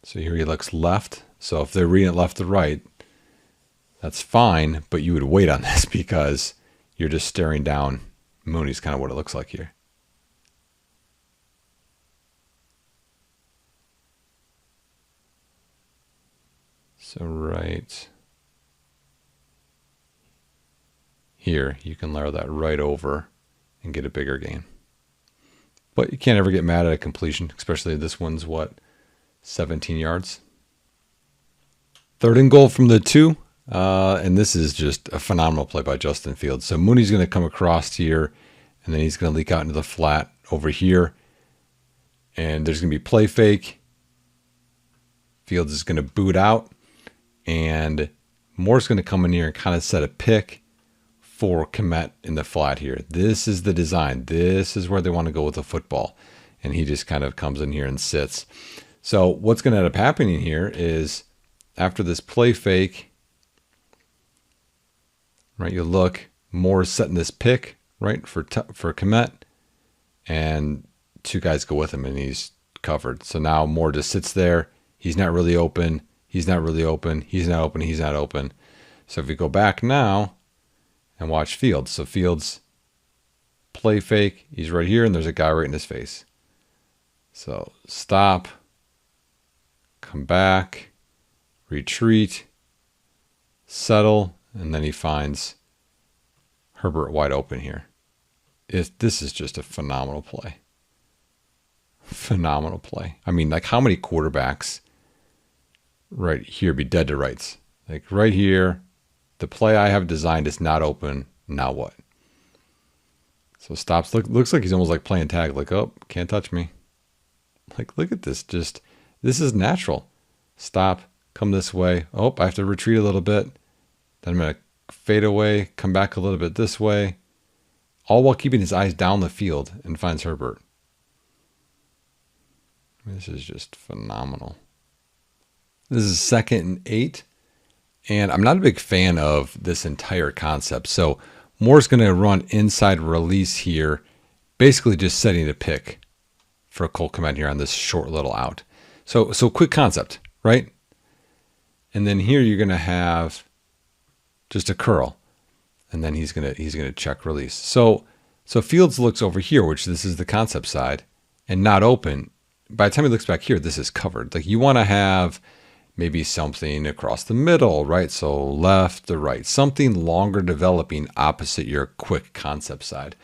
So here he looks left. So if they're reading it left to right, that's fine, but you would wait on this because you're just staring down Mooney's kind of what it looks like here. So right here, you can layer that right over and get a bigger gain. But you can't ever get mad at a completion, especially this one's what, 17 yards. 3rd and goal from the 2. And this is just a phenomenal play by Justin Fields. So Mooney's going to come across here, and then he's going to leak out into the flat over here. And there's going to be play fake. Fields is going to boot out. And Moore's going to come in here and kind of set a pick for Kmet in the flat here. This is the design. This is where they want to go with the football. And he just kind of comes in here and sits. So what's going to end up happening here is after this play fake, right, you look, Moore's setting this pick, right, for Kmet, and 2 guys go with him, and he's covered. So now Moore just sits there. He's not really open. He's not really open. He's not open. He's not open. So if we go back now and watch Fields. So Fields play fake. He's right here, and there's a guy right in his face. So stop, come back, retreat, settle, and then he finds Herbert wide open here. This is just a phenomenal play. Phenomenal play. I mean, like, how many quarterbacks right here be dead to rights? Like right here, the play I have designed is not open. Now what? So stops. Looks like he's almost like playing tag. Like, oh, can't touch me. Like, look at this. Just, this is natural. Stop. Come this way. Oh, I have to retreat a little bit. Then I'm going to fade away, come back a little bit this way, all while keeping his eyes down the field, and finds Herbert. This is just phenomenal. This is 2nd and 8, and I'm not a big fan of this entire concept. So Moore's going to run inside release here, basically just setting a pick for a Cole Kmet here on this short little out. So quick concept, right? And then here you're going to have just a curl, and then he's gonna check release. So Fields looks over here, which this is the concept side, and not open. By the time he looks back here, this is covered. Like, you want to have maybe something across the middle, right? So left to right, something longer developing opposite your quick concept side.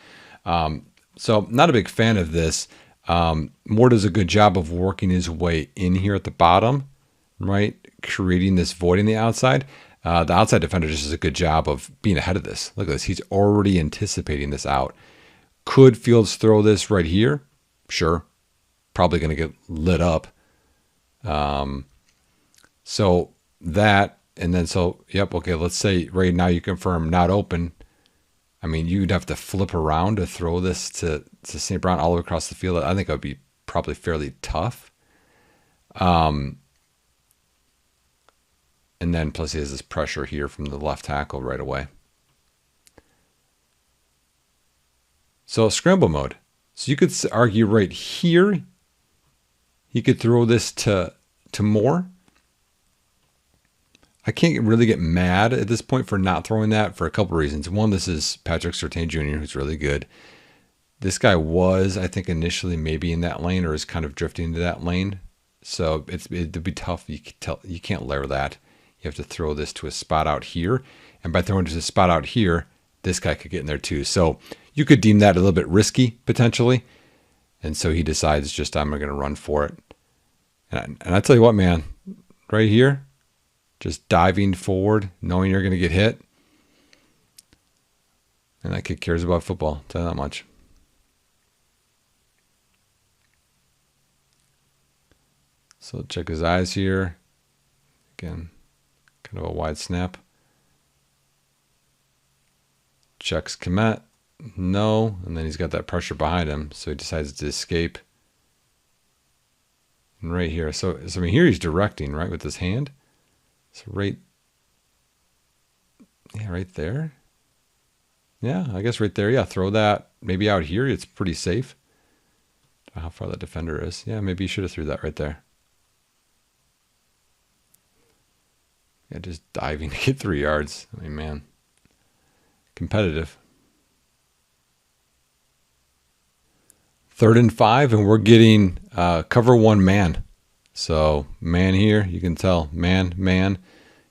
So not a big fan of this. Moore does a good job of working his way in here at the bottom, right? Creating this void in the outside. The outside defender just does a good job of being ahead of this. Look at this. He's already anticipating this out. Could Fields throw this right here? Sure. Probably going to get lit up. So that, and then yep, okay, let's say right now you confirm not open. I mean, you'd have to flip around to throw this to St. Brown all the way across the field. I think that would be probably fairly tough. And then plus he has this pressure here from the left tackle right away. So scramble mode. So you could argue right here, he could throw this to Moore. I can't really get mad at this point for not throwing that for a couple of reasons. One, this is Patrick Surtain Jr., who's really good. This guy was, I think, initially maybe in that lane or is kind of drifting into that lane. So it'd be tough. You can't layer that. You have to throw this to a spot out here. And by throwing it to a spot out here, this guy could get in there too. So you could deem that a little bit risky, potentially. And so he decides just, I'm going to run for it. And I tell you what, man, right here, just diving forward, knowing you're going to get hit. And that kid cares about football, I'll tell you that much. So check his eyes here. Again, kind of a wide snap. Checks Kmet. No. And then he's got that pressure behind him. So he decides to escape. And right here. So I mean, here he's directing, right, with his hand. So right there. Yeah, I guess right there. Yeah, throw that maybe out here. It's pretty safe. I don't know how far that defender is. Yeah, maybe you should have threw that right there. Yeah, just diving to get 3 yards. I mean, man, competitive. 3rd and 5, and we're getting cover one man. So man here, you can tell, man.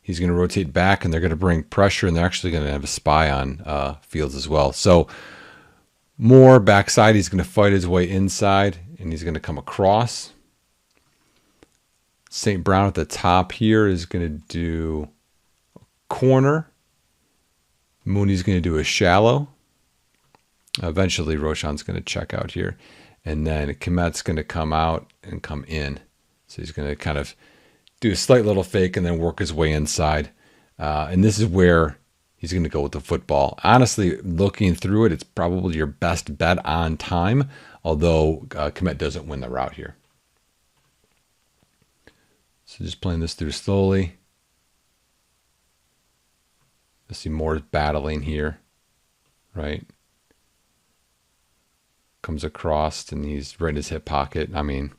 He's going to rotate back, and they're going to bring pressure, and they're actually going to have a spy on Fields as well. So Moore backside, he's going to fight his way inside, and he's going to come across. St. Brown at the top here is going to do a corner. Mooney's going to do a shallow. Eventually, Roshan's going to check out here. And then Kmet's going to come out and come in. So he's going to kind of do a slight little fake and then work his way inside. And this is where he's going to go with the football. Honestly, looking through it, it's probably your best bet on time, although Kmet doesn't win the route here. So just playing this through slowly. I see Moore battling here, right? Comes across and he's right in his hip pocket. I mean,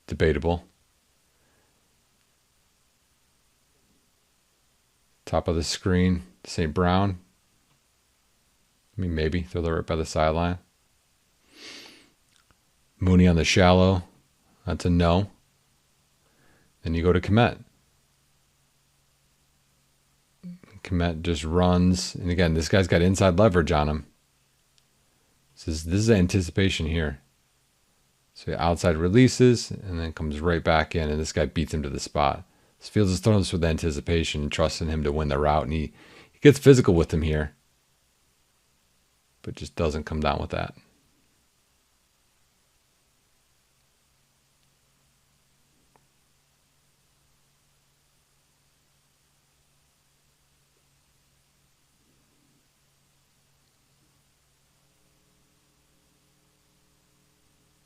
debatable. Top of the screen, St. Brown. I mean, maybe throw that right by the sideline. Mooney on the shallow. That's a no. Then you go to Kmet. Kmet just runs. And again, this guy's got inside leverage on him. This is anticipation here. So outside releases and then comes right back in, and this guy beats him to the spot. Fields is throwing this with anticipation, trusting him to win the route, and he gets physical with him here, but just doesn't come down with that.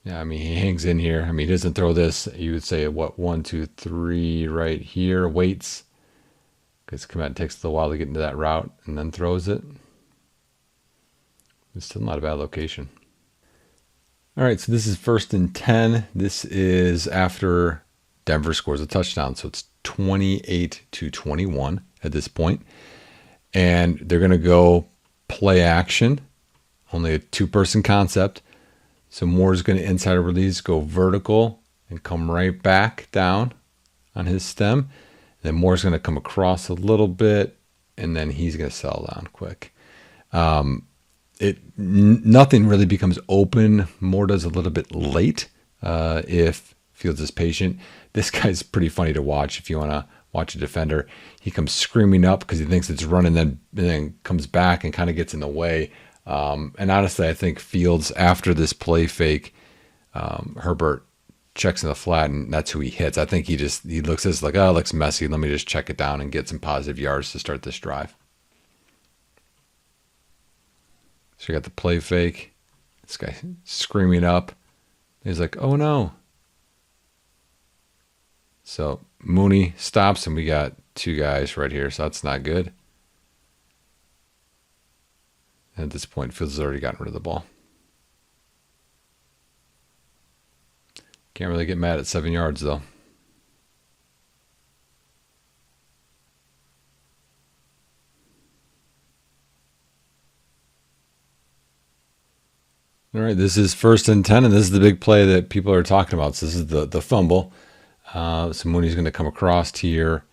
Yeah, I mean, he hangs in here. I mean, he doesn't throw this. You would say, what, 1, 2, 3 right here. Waits. Because Kmet takes a little while to get into that route and then throws it. It's still not a bad location. All right, so this is 1st and 10. This is after Denver scores a touchdown. So it's 28-21 at this point. And they're going to go play action. Only a 2-person concept. So Moore's going to inside a release, go vertical, and come right back down on his stem. And then Moore's going to come across a little bit, and then he's going to settle down quick. Nothing really becomes open. Moore does a little bit late if Fields is patient. This guy's pretty funny to watch if you want to watch a defender. He comes screaming up because he thinks it's running, and then comes back and kind of gets in the way. And honestly, I think Fields, after this play fake, Herbert checks in the flat, and that's who he hits. I think he looks at this like, oh, it looks messy. Let me just check it down and get some positive yards to start this drive. So you got the play fake. This guy screaming up. He's like, oh, no. So Mooney stops, and we got 2 guys right here, so that's not good. And at this point, Fields has already gotten rid of the ball. Can't really get mad at 7 yards, though. All right, this is 1st and 10, and this is the big play that people are talking about. So this is the fumble. So Mooney's going to come across here.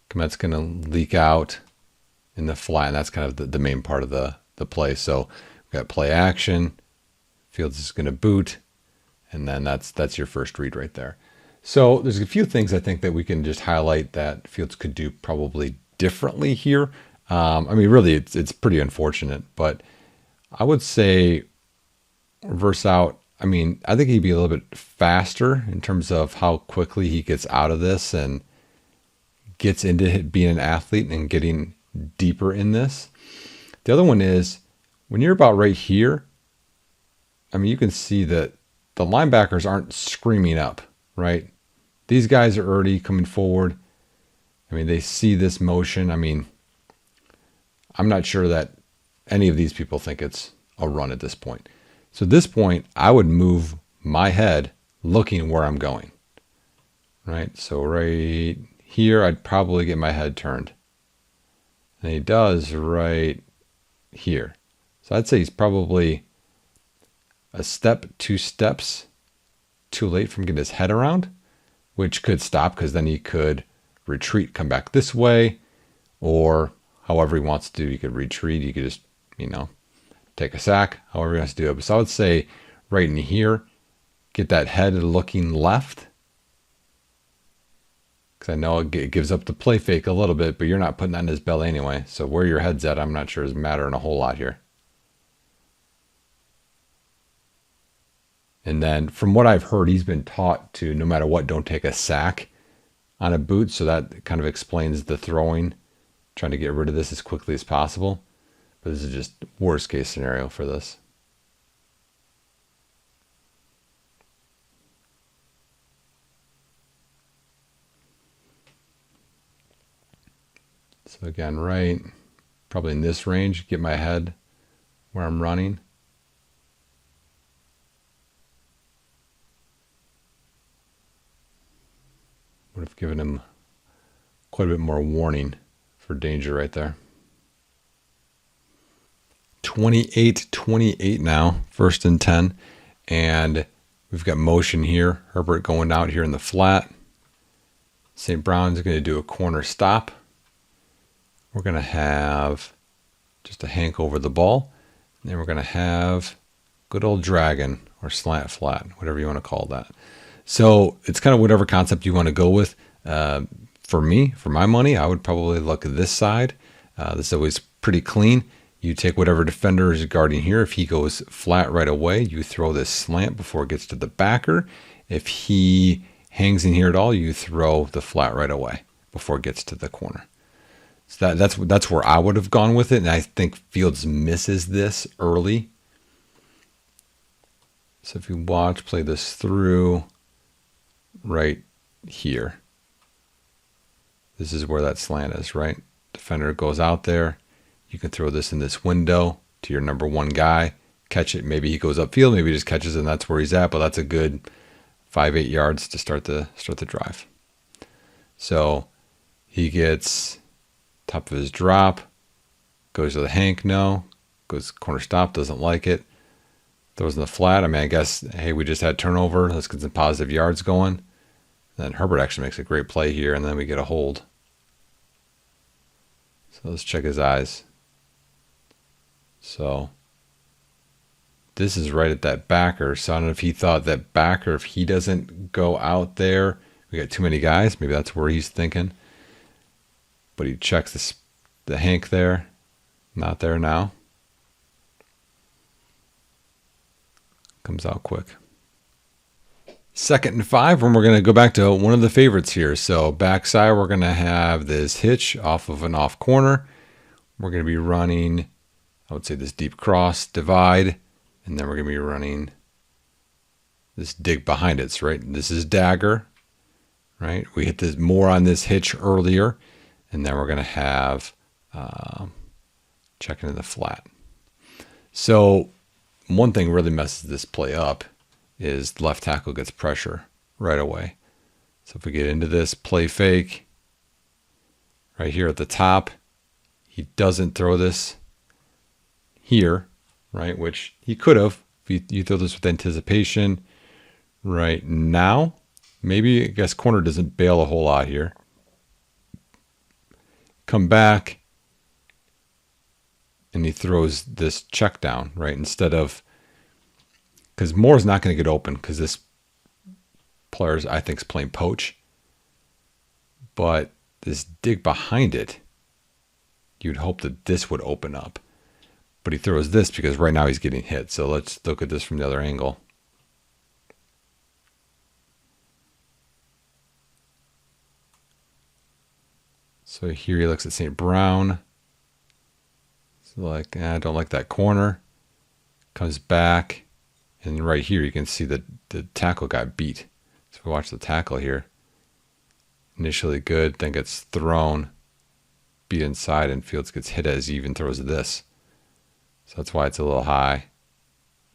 Kmet's going to leak out in the flat, and that's kind of the main part of the play. So we've got play action. Fields is going to boot, and then that's your first read right there. So there's a few things I think that we can just highlight that Fields could do probably differently here. I mean, really, it's pretty unfortunate, but I would say reverse out. I mean, I think he'd be a little bit faster in terms of how quickly he gets out of this and gets into being an athlete and getting deeper in this. The other one is when you're about right here, I mean, you can see that the linebackers aren't screaming up, right? These guys are already coming forward. I mean, they see this motion. I mean, I'm not sure that any of these people think it's a run at this point. So at this point, I would move my head looking where I'm going, right? So right here, I'd probably get my head turned. And he does right here. So I'd say he's probably a step, 2 steps too late from getting his head around, which could stop because then he could retreat, come back this way, or however he wants to do. He could retreat. He could just, take a sack, however he wants to do it. So I would say right in here, get that head looking left. Because I know it gives up the play fake a little bit, but you're not putting that in his belly anyway. So where your head's at, I'm not sure is mattering a whole lot here. And then from what I've heard, he's been taught to, no matter what, don't take a sack on a boot. So that kind of explains the throwing, trying to get rid of this as quickly as possible. But this is just worst case scenario for this. So again, right, probably in this range, get my head where I'm running. Would have given him quite a bit more warning for danger right there. 28-28 now, 1st and 10. And we've got motion here. Herbert going out here in the flat. St. Brown's going to do a corner stop. We're going to have just a hank over the ball. And then we're going to have good old dragon or slant flat, whatever you want to call that. So it's kind of whatever concept you want to go with. For me, for my money, I would probably look at this side. This is always pretty clean. You take whatever defender is guarding here. If he goes flat right away, you throw this slant before it gets to the backer. If he hangs in here at all, you throw the flat right away before it gets to the corner. So that's where I would have gone with it, and I think Fields misses this early. So if you play this through right here. This is where that slant is, right? Defender goes out there. You can throw this in this window to your number one guy, catch it. Maybe he goes upfield, maybe he just catches it and that's where he's at, but that's a good 5-8 yards to start the drive. So he gets top of his drop, goes to the hank, no, goes corner stop, doesn't like it, throws in the flat. I mean, I guess, hey, we just had turnover, let's get some positive yards going. Then Herbert actually makes a great play here, and then we get a hold. So let's check his eyes. So this is right at that backer. So I don't know if he thought that backer, if he doesn't go out there, we got too many guys. Maybe that's where he's thinking. But he checks the hank there. Not there now. Comes out quick. 2nd and 5, and we're going to go back to one of the favorites here. So backside, we're going to have this hitch off of an off corner. We're going to be running, I would say, this deep cross, divide, and then we're going to be running this dig behind it. So, right, this is dagger, right? We hit this more on this hitch earlier, and then we're going to have checking in the flat. So one thing really messes this play up is left tackle gets pressure right away. So if we get into this play fake right here at the top, he doesn't throw this here, right? Which he could have if you throw this with anticipation right now. Maybe, I guess, corner doesn't bail a whole lot here. Come back and he throws this check down, right? Instead of, because Moore's not going to get open because this player, I think, is playing poach. But this dig behind it, you'd hope that this would open up. But he throws this because right now he's getting hit. So let's look at this from the other angle. So here he looks at St. Brown. So like, I don't like that corner. Comes back. And right here, you can see that the tackle got beat. So if we watch the tackle here, initially good, then gets thrown, beat inside, and Fields gets hit as he even throws this. So that's why it's a little high.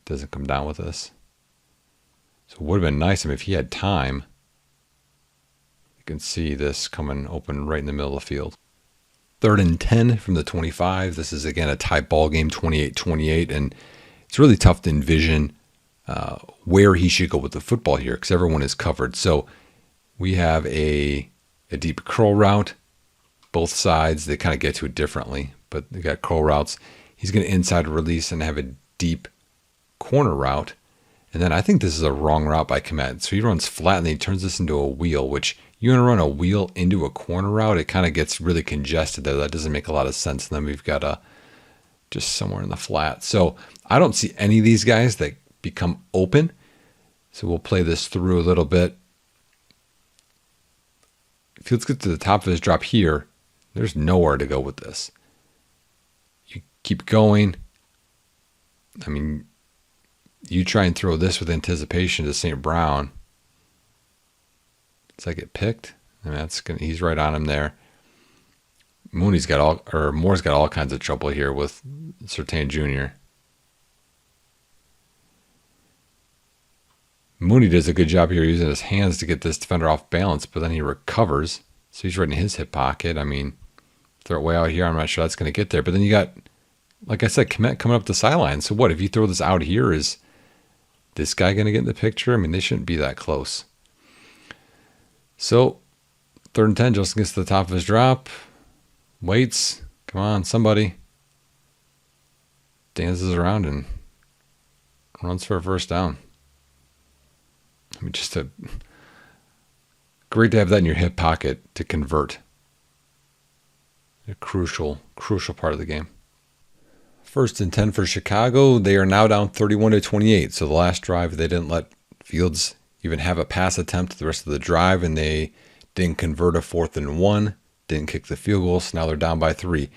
Doesn't come down with this. So it would have been nice if he had time. You can see this coming open right in the middle of the field. 3rd and 10 from the 25. This is, again, a tight ball game, 28-28, and it's really tough to envision where he should go with the football here because everyone is covered. So We have a deep curl route. Both sides, they kind of get to it differently, but they got curl routes. He's going to inside release and have a deep corner route. And then I think this is a wrong route by Komet. So he runs flat and then he turns this into a wheel, which you want to run a wheel into a corner route. It kind of gets really congested there. That doesn't make a lot of sense. And then we've got a just somewhere in the flat. So I don't see any of these guys that become open. So we'll play this through a little bit. If he let's get to the top of his drop here, there's nowhere to go with this. You keep going. I mean, you try and throw this with anticipation to St. Brown. Does that get picked? I mean, he's right on him there. Moore's got all kinds of trouble here with Surtain Jr. Mooney does a good job here using his hands to get this defender off balance, but then he recovers. So he's right in his hip pocket. I mean, throw it way out here. I'm not sure that's going to get there. But then you got, like I said, Komet coming up the sideline. So what, if you throw this out here, is this guy going to get in the picture? I mean, they shouldn't be that close. So 3rd and 10, Justin gets to the top of his drop. Waits. Come on, somebody. Dances around and runs for a first down. I mean, great to have that in your hip pocket to convert. A crucial part of the game. 1st and 10 for Chicago. They are now down 31-28. So the last drive, they didn't let Fields even have a pass attempt the rest of the drive, and they didn't convert a 4th and 1. Didn't kick the field goal, so now they're down by 3.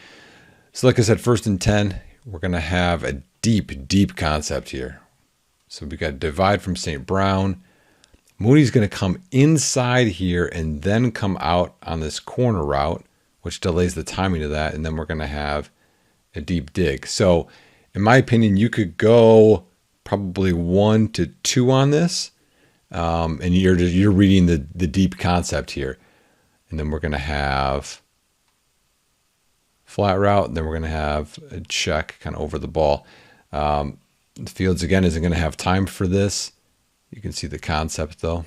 So like I said, 1st and 10, we're going to have a deep concept here. So we got divide from St. Brown. Mooney's going to come inside here and then come out on this corner route, which delays the timing of that, and then we're going to have a deep dig. So in my opinion, you could go probably 1 to 2 on this, and you're reading the deep concept here. And then we're going to have flat route, and then we're going to have a check kind of over the ball. Fields, again, isn't going to have time for this. You can see the concept, though.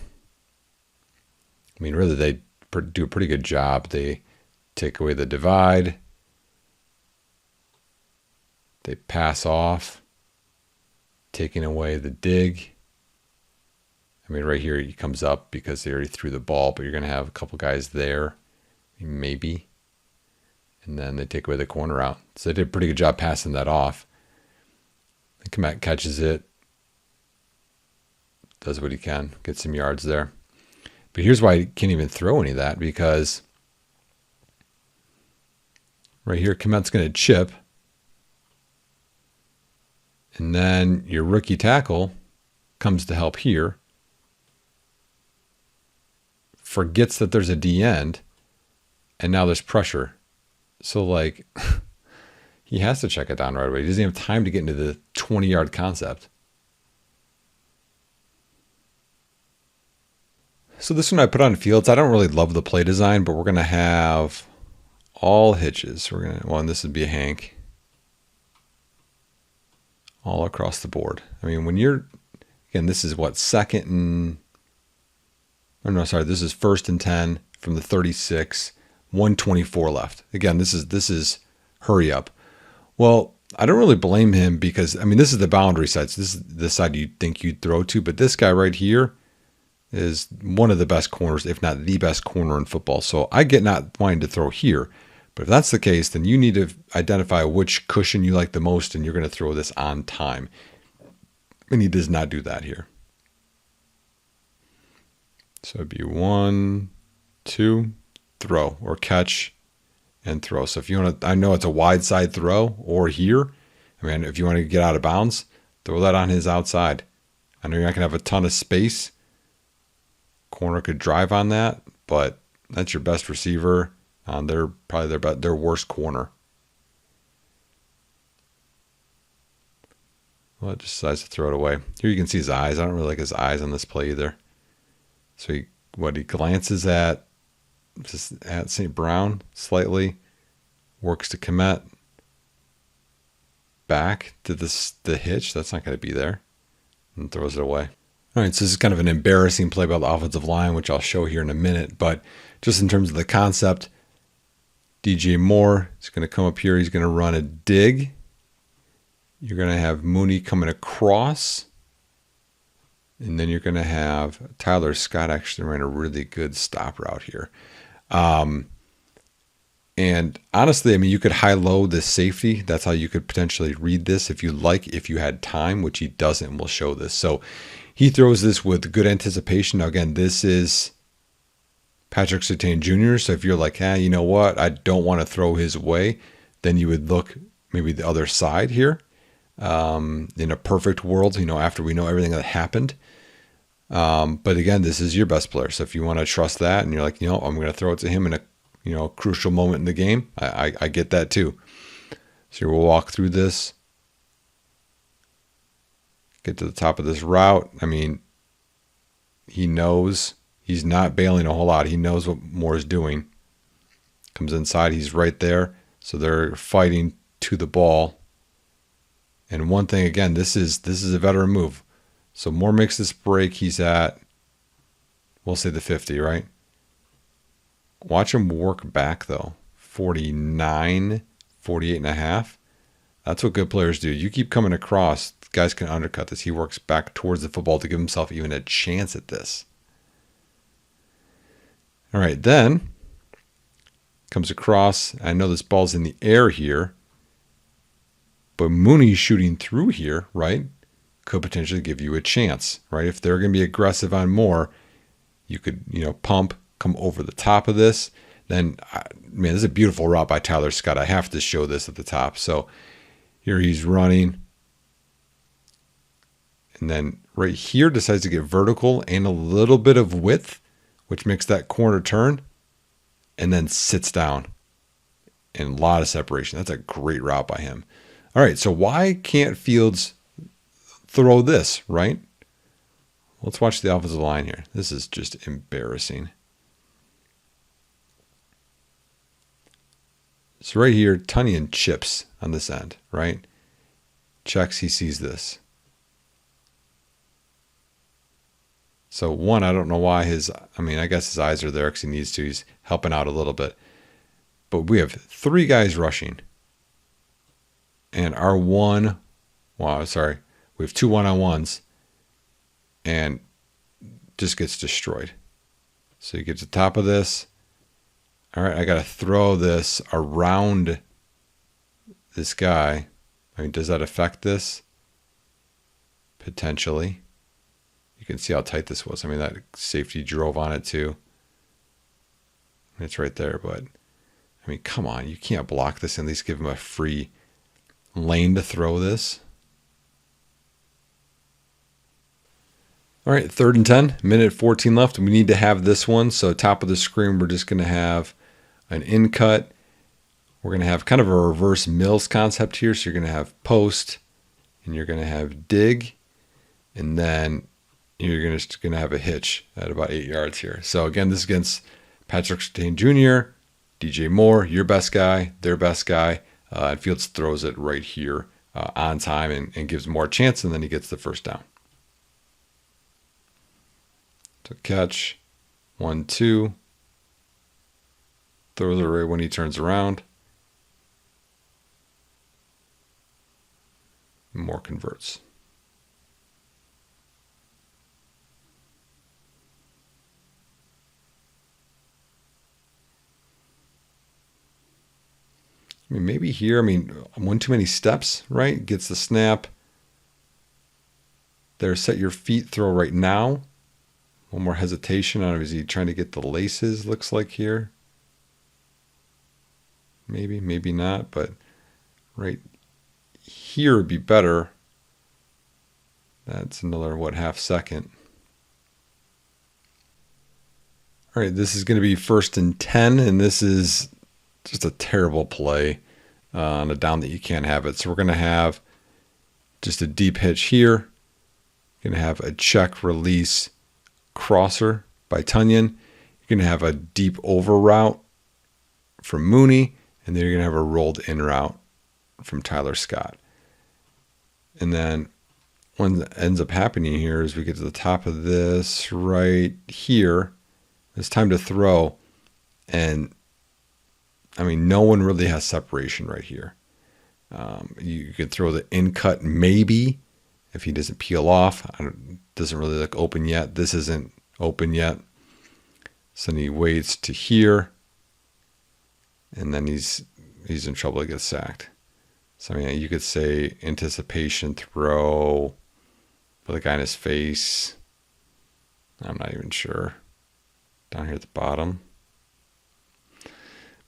I mean, really, they do a pretty good job. They take away the divide. They pass off, taking away the dig. I mean, right here, he comes up because they already threw the ball, but you're going to have a couple guys there, maybe. And then they take away the corner route. So they did a pretty good job passing that off. Komet catches it, does what he can, gets some yards there. But here's why he can't even throw any of that, because right here, Komet's going to chip. And then your rookie tackle comes to help here. Forgets that there's a D end, and now there's pressure. So, like, he has to check it down right away. He doesn't have time to get into the 20-yard concept. So this one I put on Fields. I don't really love the play design, but we're going to have all hitches. And this would be a Hank. All across the board. I mean, again, this is what, this is 1st and 10 from the 36, 124 left. Again, this is hurry up. Well, I don't really blame him because, I mean, this is the boundary side. So this is the side you'd think you'd throw to, but this guy right here is one of the best corners, if not the best corner in football. So I get not wanting to throw here. But if that's the case, then you need to identify which cushion you like the most, and you're going to throw this on time. And he does not do that here. So it'd be 1, 2, throw, or catch and throw. So if you want to, I know it's a wide side throw, or here. I mean, if you want to get out of bounds, throw that on his outside. I know you're not going to have a ton of space. Corner could drive on that, but that's your best receiver. They're probably their worst corner. Well, it just decides to throw it away. Here you can see his eyes. I don't really like his eyes on this play either. So he glances at St. Brown slightly, works to Komet, back to the hitch. That's not going to be there, and throws it away. All right, so this is kind of an embarrassing play by the offensive line, which I'll show here in a minute. But just in terms of the concept, DJ Moore is going to come up here. He's going to run a dig. You're going to have Mooney coming across. And then you're going to have Tyler Scott actually ran a really good stop route here. And honestly, I mean, you could high-low this safety. That's how you could potentially read this if you like, if you had time, which he doesn't. We'll show this. So he throws this with good anticipation. Now, again, this is Patrick Surtain Jr. So if you're like, you know what? I don't want to throw his way. Then you would look maybe the other side here. In a perfect world, after we know everything that happened. But again, this is your best player. So if you want to trust that and you're like, I'm going to throw it to him in a crucial moment in the game, I get that too. So we'll walk through this, get to the top of this route. I mean, he knows he's not bailing a whole lot. He knows what Moore is doing. Comes inside, he's right there. So they're fighting to the ball. And one thing, again, this is a veteran move. So Moore makes this break. He's at, we'll say the 50, right? Watch him work back, though. 49, 48 and a half. That's what good players do. You keep coming across, guys can undercut this. He works back towards the football to give himself even a chance at this. All right, then comes across. I know this ball's in the air here, but Mooney's shooting through here, right? Could potentially give you a chance, right? If they're going to be aggressive on Moore, you could, pump, come over the top of this. Then, man, this is a beautiful route by Tyler Scott. I have to show this at the top. So here he's running. And then right here decides to get vertical and a little bit of width, which makes that corner turn, and then sits down. And a lot of separation. That's a great route by him. All right, so why can't Fields throw this, right? Let's watch the offensive line here. This is just embarrassing. So right here, Tunyon chips on this end, right? Checks, he sees this. So one, I don't know why I guess his eyes are there because he needs to. He's helping out a little bit. But we have three guys rushing. And our we have two one-on-ones. And just gets destroyed. So you get to the top of this. All right, I got to throw this around this guy. I mean, does that affect this? Potentially. You can see how tight this was. I mean, that safety drove on it too. It's right there, but I mean, come on. You can't block this and at least give him a free lane to throw this. All right, 3rd and 10, minute 14 left. We need to have this one. So top of the screen, we're just going to have an in cut. We're going to have kind of a reverse Mills concept here. So you're going to have post, and you're going to have dig, and then you're going to have a hitch at about 8 yards here. So again, this is against Patrick Surtain Jr., DJ Moore, your best guy, their best guy. And Fields throws it right here on time and gives more chance, and then he gets the first down. So catch, 1-2. Throws it right when he turns around. Moore converts. I mean, maybe here, one too many steps, right? Gets the snap. There, set your feet, throw right now. One more hesitation. I don't know, is he trying to get the laces, looks like here? Maybe, maybe not, but right here would be better. That's another, half second. All right, this is going to be 1st and 10, and this is just a terrible play on a down that you can't have it. So we're going to have just a deep hitch here. You're going to have a check release crosser by Tunyon. You're going to have a deep over route from Mooney, and then you're going to have a rolled in route from Tyler Scott. And then what ends up happening here is we get to the top of this right here. It's time to throw. And I mean, no one really has separation right here. You could throw the in cut maybe if he doesn't peel off. Doesn't really look open yet. This isn't open yet. So then he waits to here. And then he's in trouble to get sacked. So I mean, you could say anticipation throw with a guy in his face. I'm not even sure. Down here at the bottom.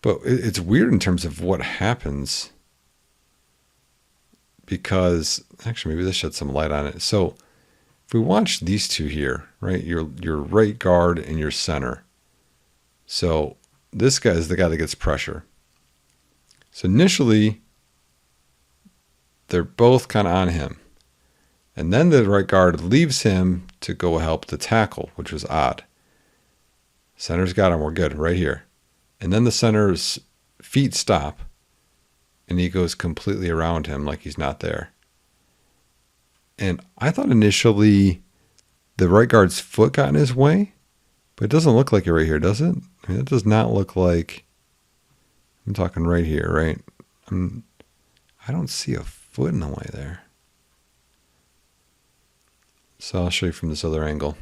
But it's weird in terms of what happens. Because actually, maybe this sheds some light on it. So if we watch these two here, right? Your right guard and your center. So this guy is the guy that gets pressure. So initially, they're both kind of on him. And then the right guard leaves him to go help the tackle, which was odd. Center's got him. We're good right here. And then the center's feet stop. And he goes completely around him like he's not there. And I thought initially the right guard's foot got in his way. But it doesn't look like it right here, does it? I mean, it does not look like... I'm talking right here, right? I don't see a foot in the way there. So I'll show you from this other angle.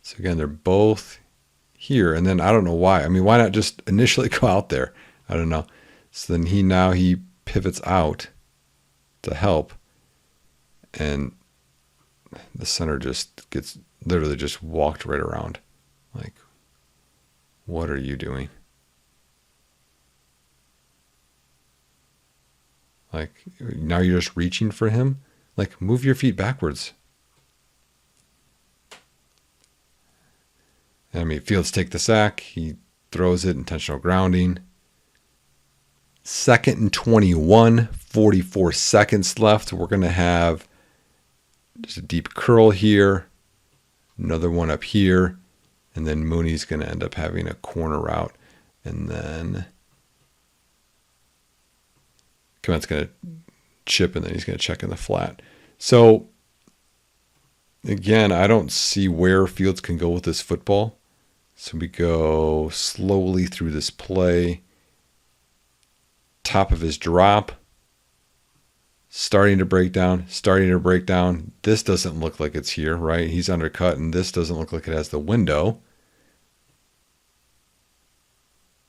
So again, they're both here. And then I don't know why. I mean, why not just initially go out there? I don't know. So then he pivots out to help. And the center just gets literally just walked right around. Like, what are you doing? Like, now you're just reaching for him? Like, move your feet backwards. I mean, Fields take the sack. He throws it, intentional grounding. 2nd and 21, 44 seconds left. We're going to have just a deep curl here. Another one up here. And then Mooney's going to end up having a corner route. And then Komet's going to chip, and then he's going to check in the flat. So, again, I don't see where Fields can go with this football. So we go slowly through this play. Top of his drop. Starting to break down. This doesn't look like it's here, right? He's undercut, and this doesn't look like it has the window.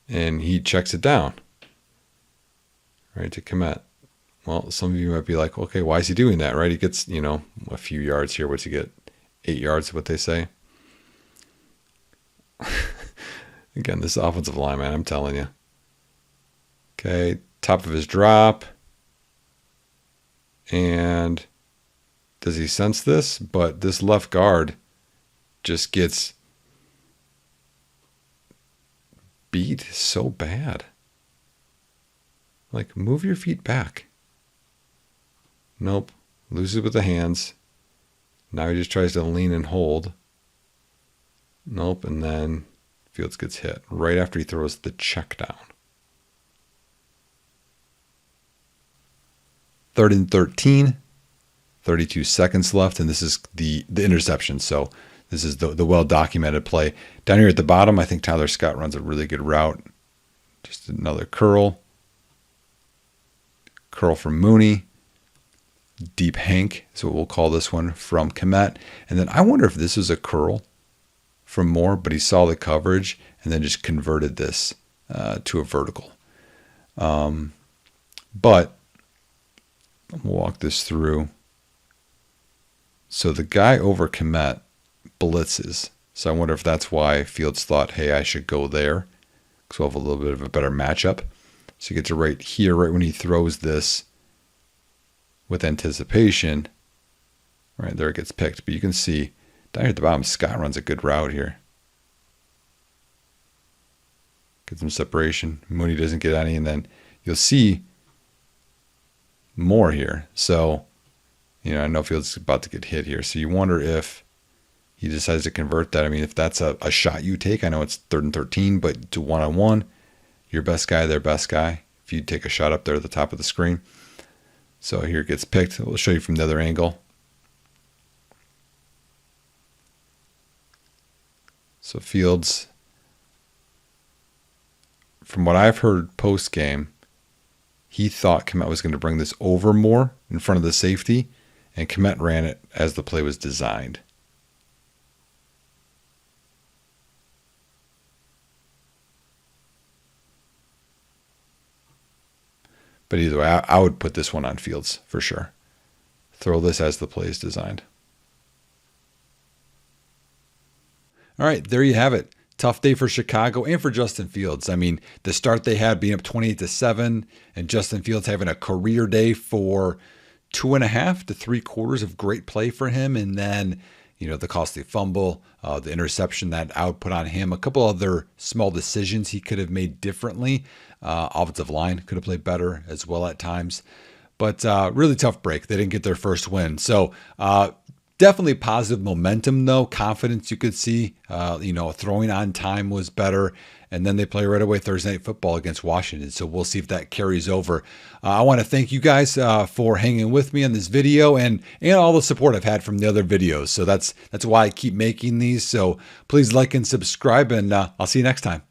And he checks it down. Right, to Komet. Well, some of you might be like, okay, why is he doing that, right? He gets, a few yards here. What's he get? 8 yards, what they say. Again, this offensive line, man, I'm telling you. Okay, top of his drop. And does he sense this? But this left guard just gets beat so bad. Like, move your feet back. Nope. Loses with the hands. Now he just tries to lean and hold. Nope. And then Fields gets hit right after he throws the check down. 3rd and 13. 32 seconds left. And this is the interception. So this is the well-documented play. Down here at the bottom, I think Tyler Scott runs a really good route. Just another curl. Curl from Mooney. Deep Hank is what we'll call this one from Komet. And then I wonder if this is a curl from Moore, but he saw the coverage and then just converted this to a vertical. But we'll walk this through. So the guy over Komet blitzes. So I wonder if that's why Fields thought, hey, I should go there, because we'll have a little bit of a better matchup. So you get to right here, right when he throws this with anticipation, right there it gets picked. But you can see down here at the bottom, Scott runs a good route here. Gets some separation. Mooney doesn't get any, and then you'll see more here. So, I know Fields is about to get hit here. So you wonder if he decides to convert that. I mean, if that's a shot you take, I know it's 3rd and 13, but to one-on-one, your best guy, their best guy. If you take a shot up there at the top of the screen. So here it gets picked. We'll show you from the other angle. So Fields, from what I've heard post game, he thought Kmet was going to bring this over more in front of the safety, and Kmet ran it as the play was designed. But either way, I would put this one on Fields for sure. Throw this as the play is designed. All right, there you have it. Tough day for Chicago and for Justin Fields. I mean, the start they had being up 28-7, and Justin Fields having a career day for 2.5 to 3/4 of great play for him. And then, the costly fumble, the interception that output on him, a couple other small decisions he could have made differently. Offensive line could have played better as well at times. But really tough break. They didn't get their first win. So definitely positive momentum, though. Confidence you could see. Throwing on time was better. And then they play right away Thursday Night Football against Washington. So we'll see if that carries over. I want to thank you guys for hanging with me on this video and all the support I've had from the other videos. So that's why I keep making these. So please like and subscribe, and I'll see you next time.